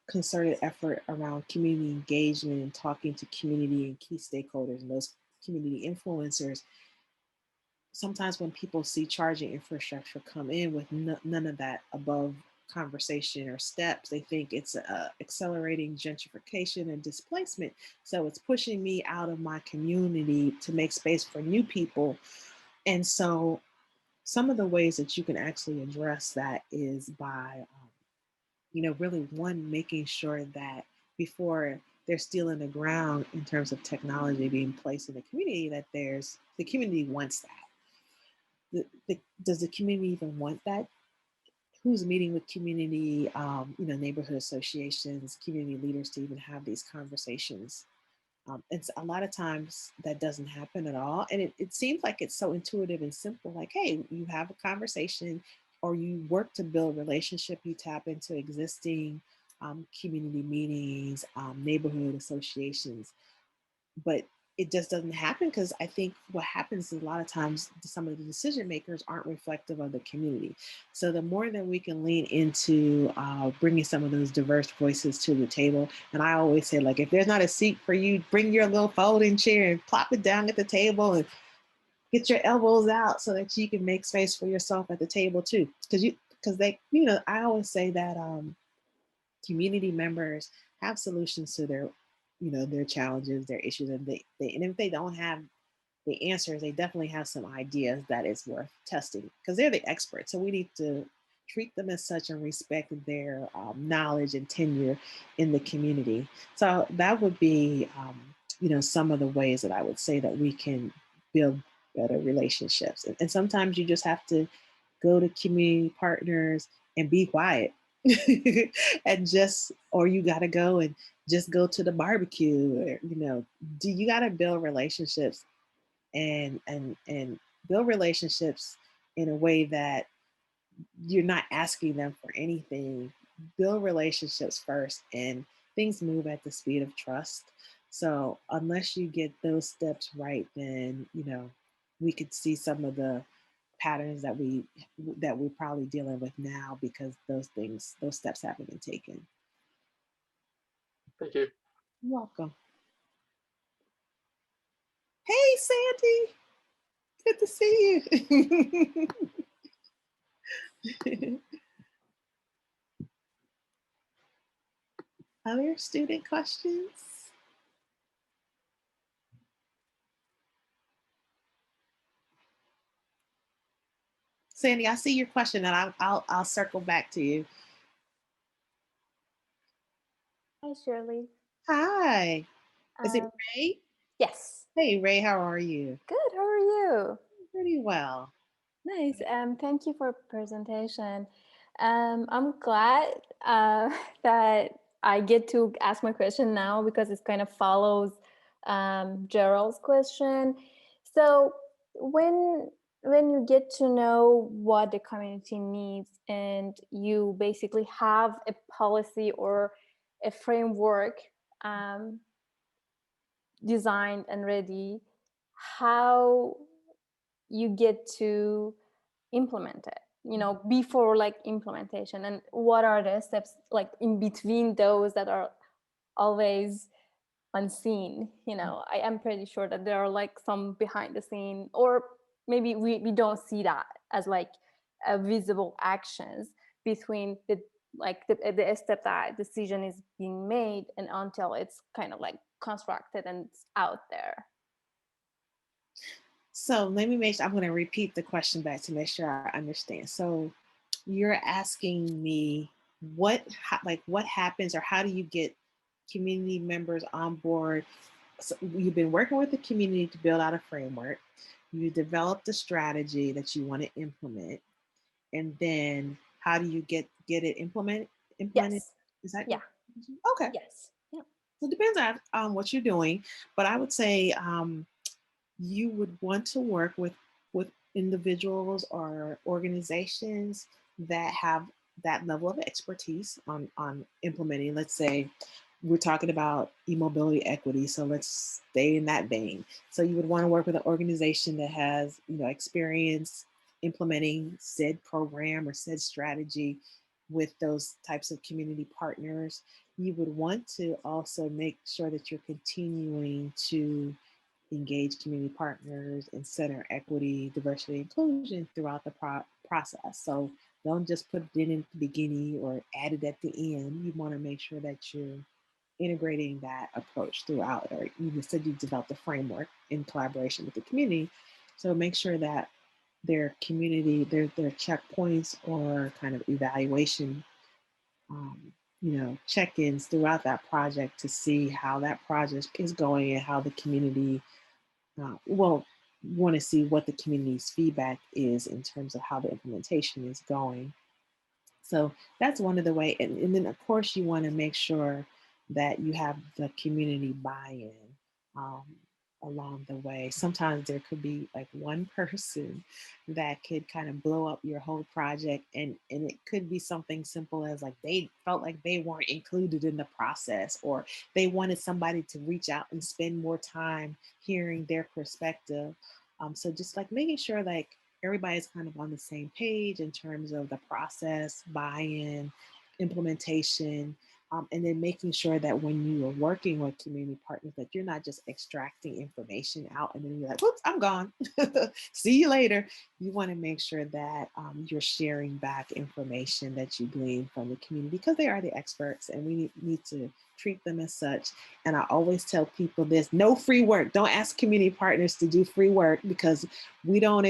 concerted effort around community engagement and talking to community and key stakeholders and those community influencers, sometimes when people see charging infrastructure come in with none of that above conversation or steps, they think it's accelerating gentrification and displacement. So it's pushing me out of my community to make space for new people. And so some of the ways that you can actually address that is by, really making sure that before they're still in the ground in terms of technology being placed in the community, that the community wants that. Does the community even want that? Who's meeting with community, neighborhood associations, community leaders to even have these conversations? And so a lot of times that doesn't happen at all. And it seems like it's so intuitive and simple, like, hey, you have a conversation or you work to build relationship, you tap into existing community meetings, neighborhood associations, but it just doesn't happen because I think what happens is a lot of times some of the decision makers aren't reflective of the community. So the more that we can lean into bringing some of those diverse voices to the table, and I always say, like, if there's not a seat for you, bring your little folding chair and plop it down at the table and get your elbows out so that you can make space for yourself at the table too. I always say that community members have solutions to their challenges, their issues, and and if they don't have the answers, they definitely have some ideas that is worth testing because they're the experts. So we need to treat them as such and respect their knowledge and tenure in the community. So that would be, some of the ways that I would say that we can build better relationships. And sometimes you just have to go to community partners and be quiet or you got to go and just go to the barbecue, or, you got to build relationships and build relationships in a way that you're not asking them for anything. Build relationships first, and things move at the speed of trust. So unless you get those steps right, then we could see some of the patterns that we're probably dealing with now because those steps haven't been taken. Thank you. You're welcome. Hey, Sandy. Good to see you. Other student questions? Sandy, I see your question and I'll circle back to you. Hi, Shirley. Hi. Is it Ray? Yes. Hey, Ray, how are you? Good. How are you? Pretty well. Nice. Thank you for presentation. I'm glad that I get to ask my question now because it kind of follows Gerald's question. So when you get to know what the community needs and you basically have a policy or a framework designed and ready, how you get to implement it, you know, before like implementation, and what are the steps like in between those that are always unseen, you know. I am pretty sure that there are like some behind the scene, or maybe we don't see that as like a visible actions between the the step that decision is being made and until it's kind of like constructed and it's out there. So let me make sure, I'm going to repeat the question back to make sure I understand. So you're asking me what happens, or how do you get community members on board? So you've been working with the community to build out a framework. You developed a strategy that you want to implement, and then how do you get it implemented? Yes. Is that Yeah. Okay? Yes. Yeah. So it depends on what you're doing, but I would say you would want to work with individuals or organizations that have that level of expertise on implementing. Let's say we're talking about e-mobility equity, so let's stay in that vein. So you would want to work with an organization that has, you know, experience implementing said program or said strategy with those types of community partners. You would want to also make sure that you're continuing to engage community partners and center equity, diversity, inclusion throughout the process. So don't just put it in at the beginning or add it at the end. You want to make sure that you're integrating that approach throughout, or you said you developed a framework in collaboration with the community. So make sure that their community, their checkpoints or kind of evaluation, you know, check-ins throughout that project to see how that project is going and how the community want to see what the community's feedback is in terms of how the implementation is going. So that's one of the ways. And then of course you want to make sure that you have the community buy-in along the way. Sometimes there could be like one person that could kind of blow up your whole project, and it could be something simple as like they felt like they weren't included in the process, or they wanted somebody to reach out and spend more time hearing their perspective. So just like making sure like everybody's kind of on the same page in terms of the process, buy-in, implementation, and then making sure that when you are working with community partners, that you're not just extracting information out and then you're like, whoops, I'm gone. See you later. You want to make sure that you're sharing back information that you glean from the community, because they are the experts and we need to treat them as such. And I always tell people this: no free work. Don't ask community partners to do free work, because we don't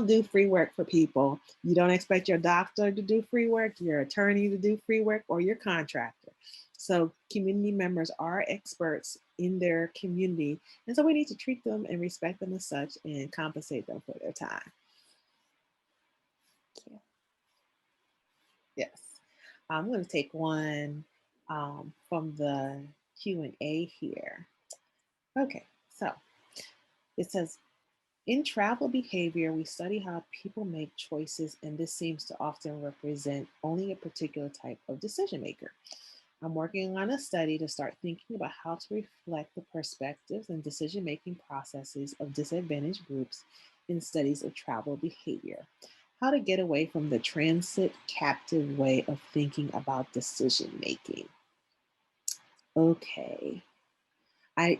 do free work for people. You don't expect your doctor to do free work, your attorney to do free work, or your contractor. So community members are experts in their community. And so we need to treat them and respect them as such and compensate them for their time. Thank you. Yes. I'm going to take one from the Q&A here. Okay, so it says, in travel behavior, we study how people make choices, and this seems to often represent only a particular type of decision maker. I'm working on a study to start thinking about how to reflect the perspectives and decision-making processes of disadvantaged groups in studies of travel behavior. How to get away from the transit captive way of thinking about decision making. Okay. I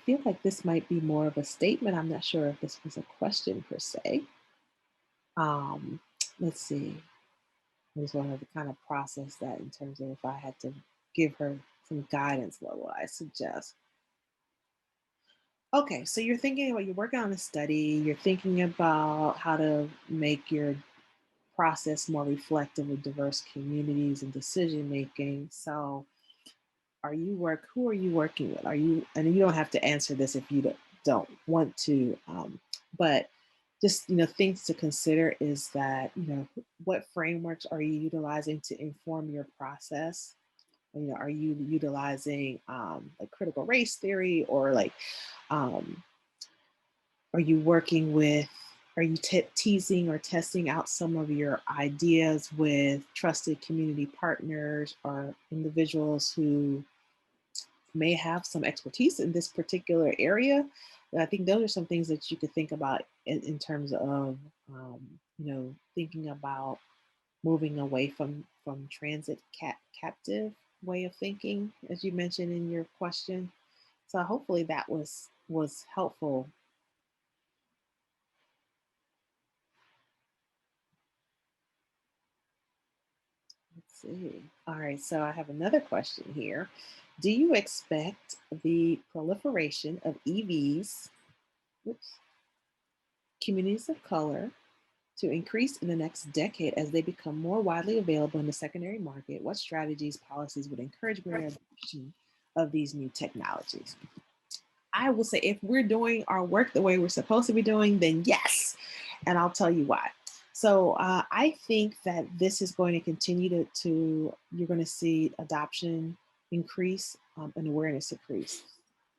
feel like this might be more of a statement. I'm not sure if this was a question per se. Um, let's see. I just wanted to kind of process that in terms of if I had to give her some guidance, what would I suggest? Okay, so you're thinking about, you're working on a study, you're thinking about how to make your process more reflective of diverse communities and decision making. So who are you working with? Are you, and you don't have to answer this if you don't want to, but just, things to consider is that, what frameworks are you utilizing to inform your process? Are you utilizing like critical race theory, or like, um, are you working with, are you teasing or testing out some of your ideas with trusted community partners or individuals who may have some expertise in this particular area? And I think those are some things that you could think about in terms of, thinking about moving away from transit captive way of thinking, as you mentioned in your question. So hopefully that was helpful. Let's see. All right, so I have another question here. Do you expect the proliferation of EVs, oops, communities of color, to increase in the next decade as they become more widely available in the secondary market? What strategies, policies would encourage greater adoption of these new technologies? I will say, if we're doing our work the way we're supposed to be doing, then yes. And I'll tell you why. So I think that this is going to continue you're going to see adoption increase and awareness increase.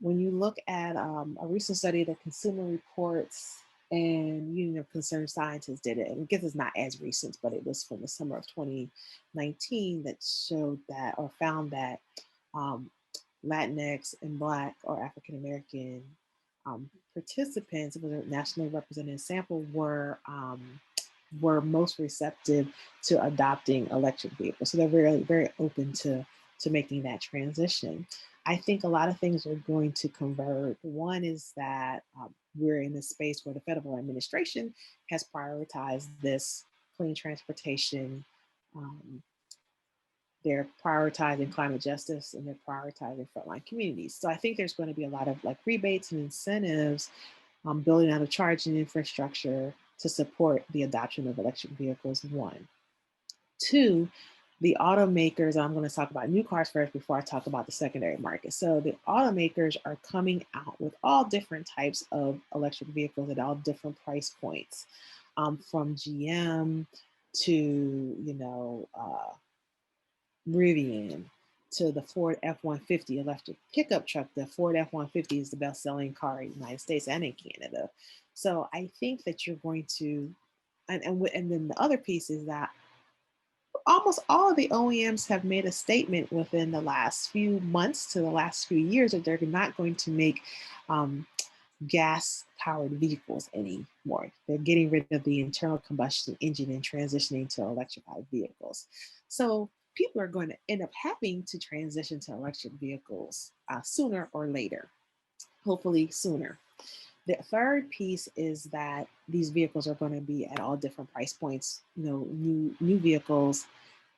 When you look at a recent study that Consumer Reports and Union of Concerned Scientists did it, and I guess it's not as recent, but it was from the summer of 2019, that showed that, or found that, Latinx and Black or African American participants, with a nationally represented sample, were most receptive to adopting electric vehicles. So they're very, very open to making that transition. I think a lot of things are going to converge. One is that we're in a space where the federal administration has prioritized this clean transportation. They're prioritizing climate justice, and they're prioritizing frontline communities. So I think there's going to be a lot of like rebates and incentives, building out a charging infrastructure to support the adoption of electric vehicles, one. Two, the automakers, I'm going to talk about new cars first before I talk about the secondary market. So the automakers are coming out with all different types of electric vehicles at all different price points, from GM to, Rivian, to the Ford F-150 electric pickup truck. The Ford F-150 is the best-selling car in the United States and in Canada. So I think that you're going to, and then the other piece is that almost all of the OEMs have made a statement within the last few months to the last few years that they're not going to make gas-powered vehicles anymore. They're getting rid of the internal combustion engine and transitioning to electrified vehicles. So people are going to end up having to transition to electric vehicles sooner or later, hopefully sooner. The third piece is that these vehicles are going to be at all different price points. New vehicles,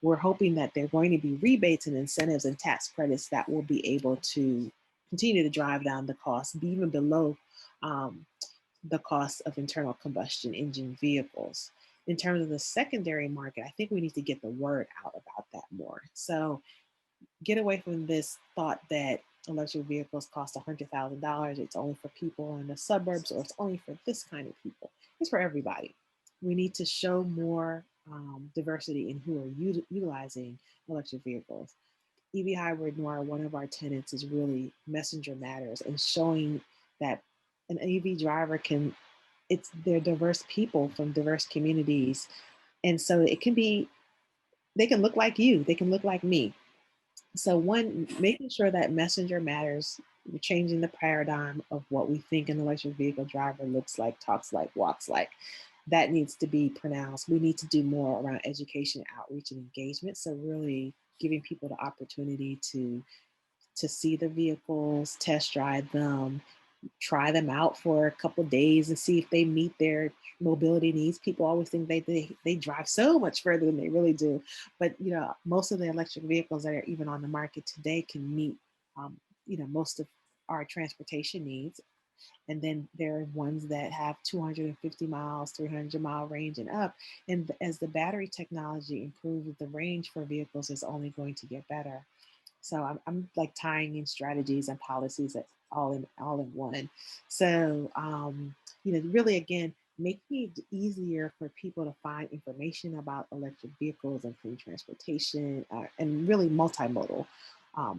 we're hoping that they're going to be rebates and incentives and tax credits that will be able to continue to drive down the cost, be even below the cost of internal combustion engine vehicles. In terms of the secondary market, I think we need to get the word out about that more. So get away from this thought that electric vehicles cost $100,000. It's only for people in the suburbs, or it's only for this kind of people. It's for everybody. We need to show more diversity in who are utilizing electric vehicles. EVNoire, one of our tenets is really messenger matters, and showing that an EV driver they're diverse people from diverse communities. And so they can look like you, they can look like me. So one, making sure that messenger matters, changing the paradigm of what we think an electric vehicle driver looks like, talks like, walks like. That needs to be pronounced. We need to do more around education, outreach, and engagement. So really giving people the opportunity to see the vehicles, test drive them, try them out for a couple days and see if they meet their mobility needs. People always think they drive so much further than they really do. But you know, most of the electric vehicles that are even on the market today can meet you know, most of our transportation needs. And then there are ones that have 250 miles, 300-mile range and up. And as the battery technology improves, the range for vehicles is only going to get better. So I'm like tying in strategies and policies that all in one. So you know, really again, making it easier for people to find information about electric vehicles and clean transportation, and really multimodal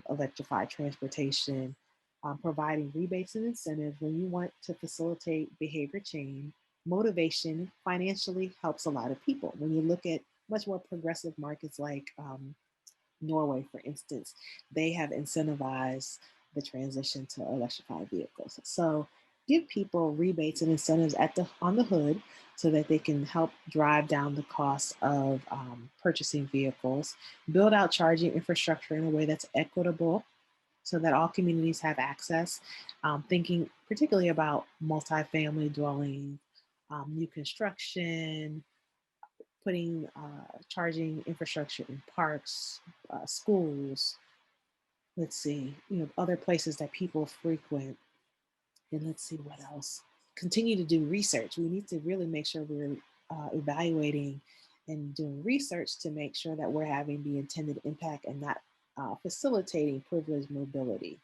electrified transportation, providing rebates and incentives when you want to facilitate behavior change. Motivation financially helps a lot of people. When you look at much more progressive markets like Norway, for instance, they have incentivized the transition to electrified vehicles. So give people rebates and incentives on the hood so that they can help drive down the cost of purchasing vehicles, build out charging infrastructure in a way that's equitable so that all communities have access, thinking particularly about multifamily dwelling, new construction, putting charging infrastructure in parks, schools, let's see, you know, other places that people frequent. And let's see what else. Continue to do research. We need to really make sure we're evaluating and doing research to make sure that we're having the intended impact and not facilitating privileged mobility.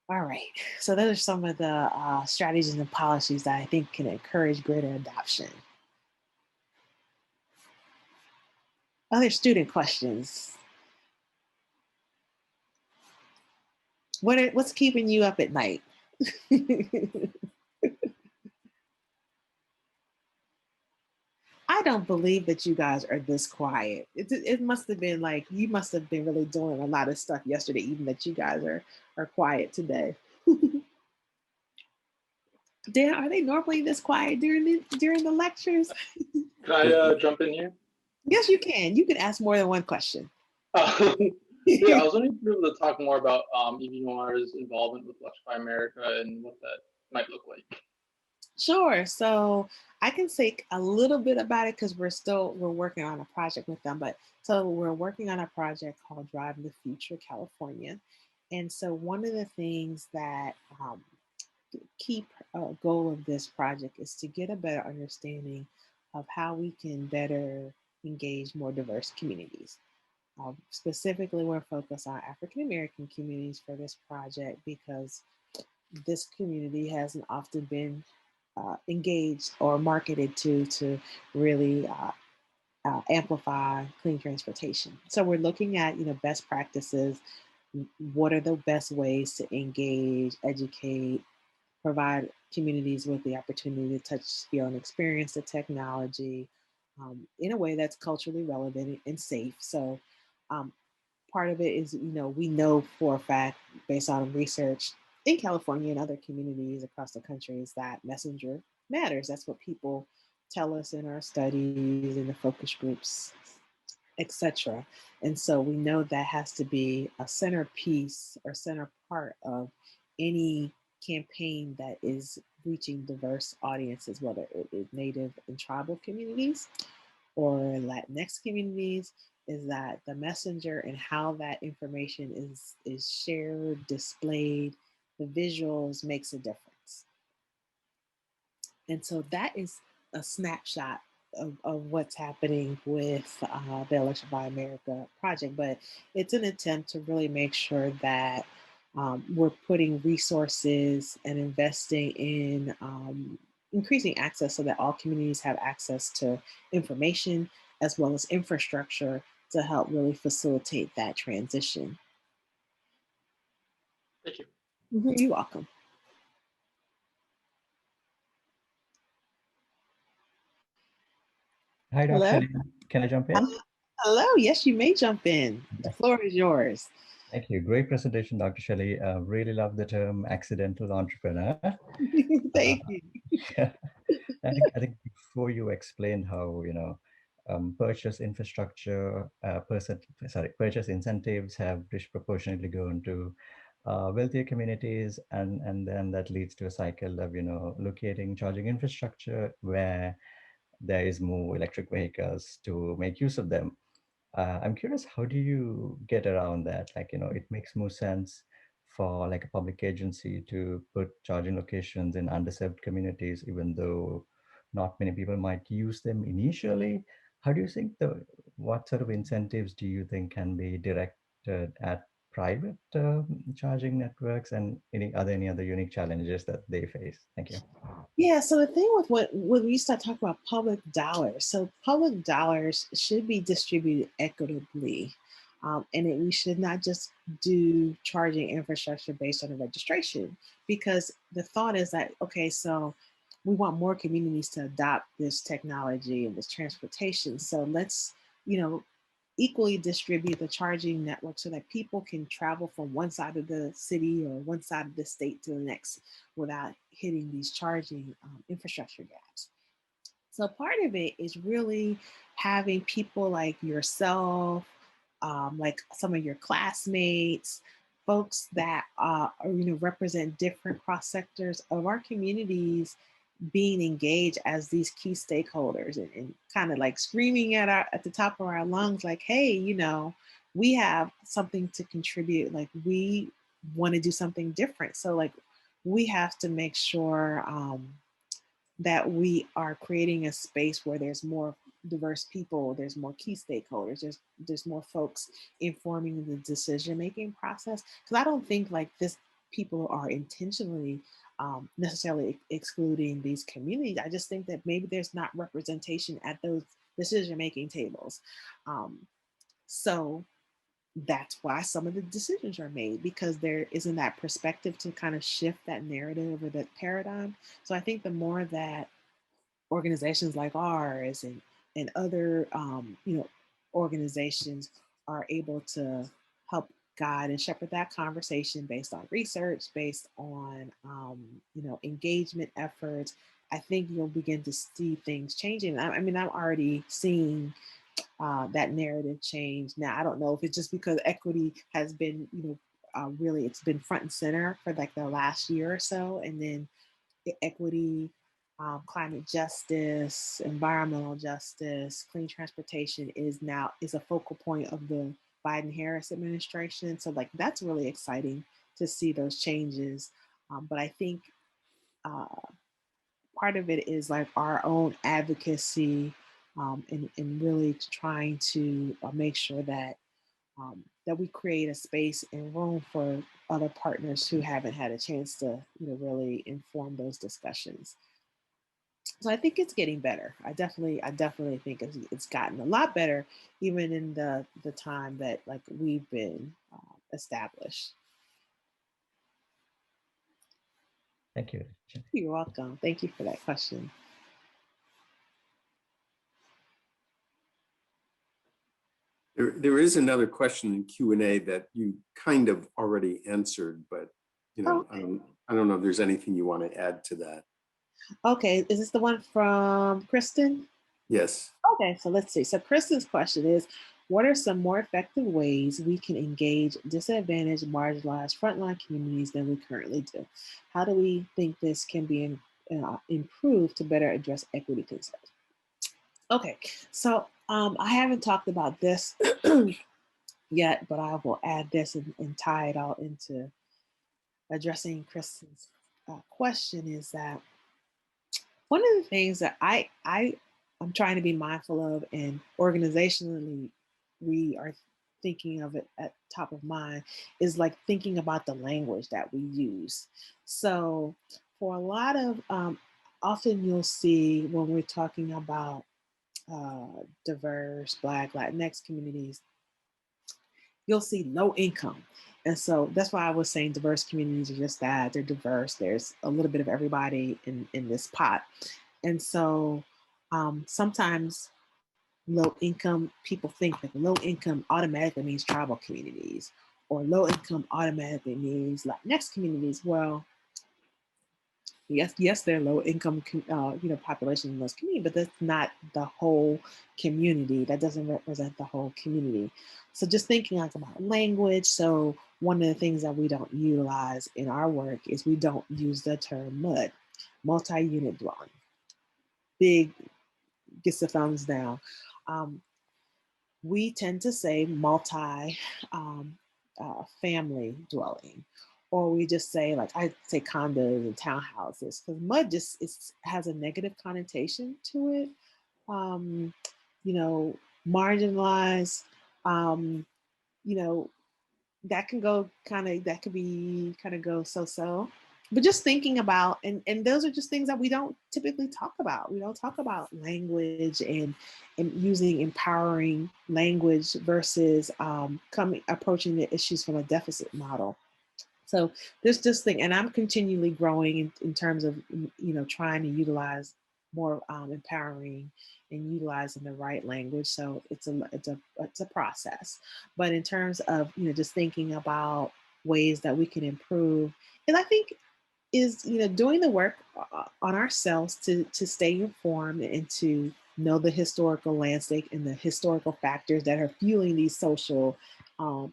All right, so those are some of the strategies and policies that I think can encourage greater adoption. Other student questions. What's keeping you up at night? I don't believe that you guys are this quiet. It must have been like, you must have been really doing a lot of stuff yesterday, even that you guys are quiet today. Dan, are they normally this quiet during the lectures? Can I jump in here? Yes, you can. You can ask more than one question. Yeah, I was wondering if you were able to talk more about EVNoire's involvement with Electrify America and what that might look like. Sure. So I can say a little bit about it because we're working on a project with them. But so we're working on a project called Drive the Future California. And so one of the things that the key goal of this project is to get a better understanding of how we can better engage more diverse communities. Specifically, we're focused on African American communities for this project because this community hasn't often been engaged or marketed to really amplify clean transportation. So we're looking at, you know, best practices. What are the best ways to engage, educate, provide communities with the opportunity to touch, feel, and experience the technology in a way that's culturally relevant and safe. So part of it is, you know, we know for a fact, based on research in California and other communities across the country, is that messenger matters. That's what people tell us in our studies, in the focus groups, etc. And so we know that has to be a centerpiece or center part of any campaign that is reaching diverse audiences, whether it is Native and tribal communities or Latinx communities, is that the messenger and how that information is shared, displayed, the visuals makes a difference. And so that is a snapshot of what's happening with the Electrify America project, but it's an attempt to really make sure that we're putting resources and investing in increasing access so that all communities have access to information as well as infrastructure to help really facilitate that transition. Thank you. You're welcome. Hi, Hello? Dr. Can I jump in? Hello. Yes, you may jump in. The floor is yours. Thank you. Great presentation, Dr. Shelley. Really love the term accidental entrepreneur. Thank you. Yeah. I think before you explained how, purchase infrastructure, purchase incentives have disproportionately gone to wealthier communities, and then that leads to a cycle of, locating charging infrastructure where there is more electric vehicles to make use of them. I'm curious, how do you get around that? Like, it makes more sense for like a public agency to put charging locations in underserved communities, even though not many people might use them initially. How do you think what sort of incentives do you think can be directed at private charging networks, and any other unique challenges that they face? Thank you. Yeah, so the thing with when we start talking about public dollars, so public dollars should be distributed equitably. We should not just do charging infrastructure based on a registration, because the thought is that, okay, so we want more communities to adopt this technology and this transportation. So let's, you know, equally distribute the charging network so that people can travel from one side of the city or one side of the state to the next without hitting these charging infrastructure gaps. So part of it is really having people like yourself, like some of your classmates, folks that represent different cross sectors of our communities being engaged as these key stakeholders, and kind of like screaming at the top of our lungs, like, hey, we have something to contribute. Like, we want to do something different. So like, we have to make sure that we are creating a space where there's more diverse people, there's more key stakeholders, there's more folks informing the decision-making process. Because I don't think like this people are intentionally necessarily excluding these communities. I just think that maybe there's not representation at those decision-making tables. So that's why some of the decisions are made, because there isn't that perspective to kind of shift that narrative or that paradigm. So I think the more that organizations like ours and other organizations are able to help guide and shepherd that conversation based on research, based on engagement efforts, I think you'll begin to see things changing. I mean, I'm already seeing that narrative change. Now, I don't know if it's just because equity has been, really, it's been front and center for like the last year or so. And then equity, climate justice, environmental justice, clean transportation is a focal point of the Biden-Harris administration. So like, that's really exciting to see those changes. But I think part of it is like our own advocacy, and really trying to make sure that that we create a space and room for other partners who haven't had a chance to really inform those discussions. So I think it's getting better. I definitely think it's gotten a lot better, even in the time that like we've been established. Thank you. You're welcome. Thank you for that question. There is another question in Q&A that you kind of already answered, but Okay. I don't know if there's anything you want to add to that. Okay, is this the one from Kristen? Yes. Okay, so let's see. So Kristen's question is, what are some more effective ways we can engage disadvantaged, marginalized frontline communities than we currently do? How do we think this can be improved to better address equity concerns? Okay, so I haven't talked about this yet, but I will add this and tie it all into addressing Kristen's question. Is that one of the things that I'm trying to be mindful of, and organizationally we are thinking of it at top of mind, is like thinking about the language that we use. So for a lot of often you'll see when we're talking about diverse Black Latinx communities, you'll see low income. And so that's why I was saying diverse communities are just that, they're diverse. There's a little bit of everybody in this pot. And so sometimes low income, people think that low income automatically means tribal communities, or low income automatically means Latinx communities. Well, yes, there are low income, population in those communities, but that's not the whole community. That doesn't represent the whole community. So just thinking like about language. So one of the things that we don't utilize in our work is we don't use the term MUD, multi-unit dwelling. Big gets the thumbs down. We tend to say multi family dwelling, or we just say, like I say condos and townhouses, because MUD just has a negative connotation to it. You know, marginalized, you know, that can go that could be kind of go so. But just thinking about, and those are just things that we don't typically talk about. We don't talk about language and using empowering language versus approaching the issues from a deficit model. So there's this thing, and I'm continually growing in terms of, trying to utilize more empowering and utilizing the right language. So it's a process. But in terms of, just thinking about ways that we can improve, and I think is, doing the work on ourselves to stay informed and to know the historical landscape and the historical factors that are fueling these social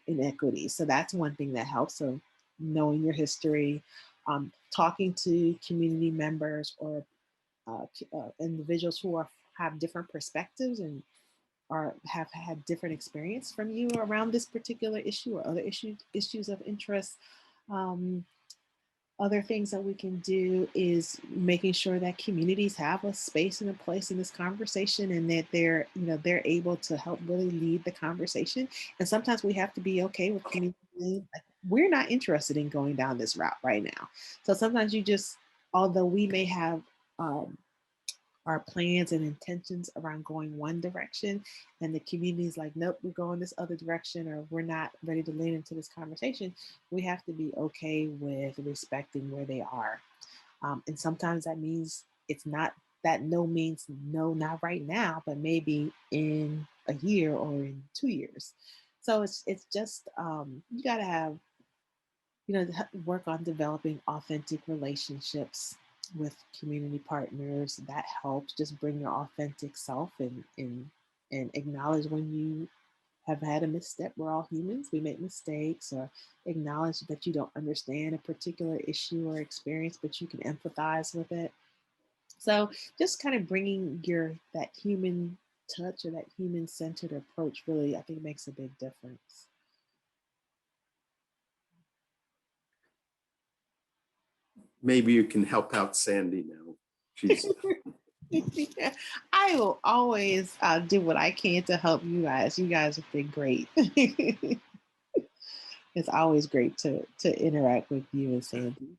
inequities. So that's one thing that helps. So knowing your history, talking to community members or individuals who have different perspectives and have had different experience from you around this particular issue or other issues of interest. Other things that we can do is making sure that communities have a space and a place in this conversation, and that they're able to help really lead the conversation. And sometimes we have to be okay with community. Like, we're not interested in going down this route right now. So sometimes although we may have our plans and intentions around going one direction, and the community is like, nope, we're going this other direction, or we're not ready to lean into this conversation, we have to be okay with respecting where they are. And sometimes that means it's not that no means no, not right now, but maybe in a year or in 2 years. So it's just you got to have, work on developing authentic relationships with community partners. That helps. Just bring your authentic self and acknowledge when you have had a misstep. We're all humans. We make mistakes, or acknowledge that you don't understand a particular issue or experience, but you can empathize with it. So just kind of bringing that human touch or that human centered approach really, I think, makes a big difference. Maybe you can help out Sandy now. She's I will always do what I can to help you guys. You guys have been great. It's always great to interact with you and Sandy.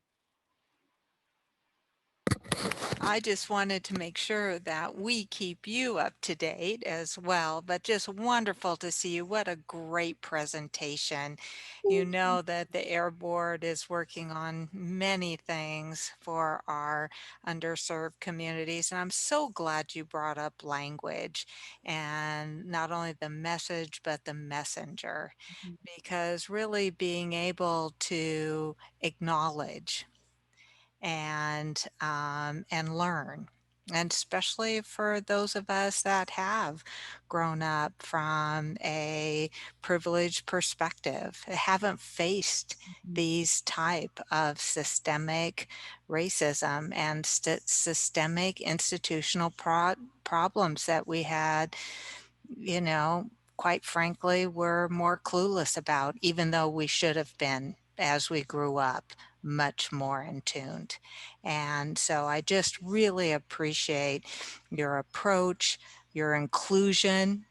I just wanted to make sure that we keep you up to date as well, but just wonderful to see you. What a great presentation. You know that the Air Board is working on many things for our underserved communities, and I'm so glad you brought up language, and not only the message, but the messenger, because really being able to acknowledge and learn, and especially for those of us that have grown up from a privileged perspective, haven't faced these type of systemic racism and systemic institutional problems that we had, quite frankly, we're more clueless about, even though we should have been, as we grew up, much more in tuned. And so I just really appreciate your approach, your inclusion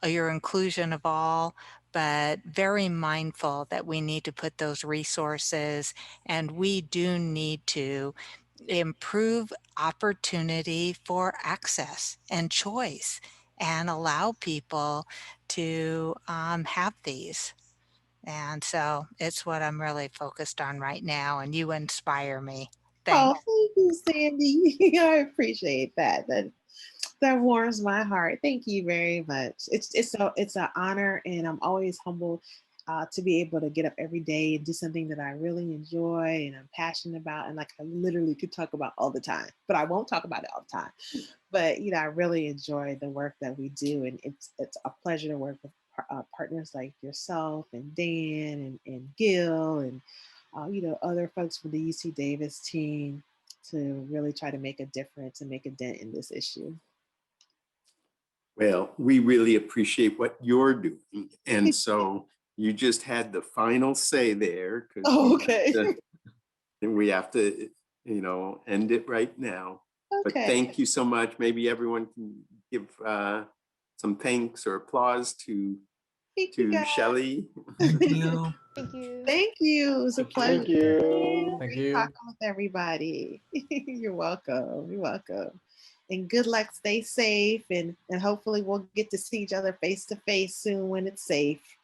of all, but very mindful that we need to put those resources, and we do need to improve opportunity for access and choice and allow people to have these. And so it's what I'm really focused on right now, and you inspire me. Oh, Thanks. thank you, Sandy. I appreciate that. That warms my heart. Thank you very much. It's an honor, and I'm always humbled to be able to get up every day and do something that I really enjoy and I'm passionate about, and like I literally could talk about all the time, but I won't talk about it all the time. But I really enjoy the work that we do, and it's a pleasure to work with partners like yourself and Dan and Gil and other folks from the UC Davis team to really try to make a difference and make a dent in this issue. Well, we really appreciate what you're doing. And so you just had the final say there. Oh, okay. And we have to, end it right now. But Okay. thank you so much. Maybe everyone can give some thanks or applause to Shelley. Thank you. Thank you. Thank you. It was a pleasure. Thank you. Thank Great you. talking with everybody. You're welcome. You're welcome. And good luck. Stay safe, and hopefully we'll get to see each other face to face soon when it's safe.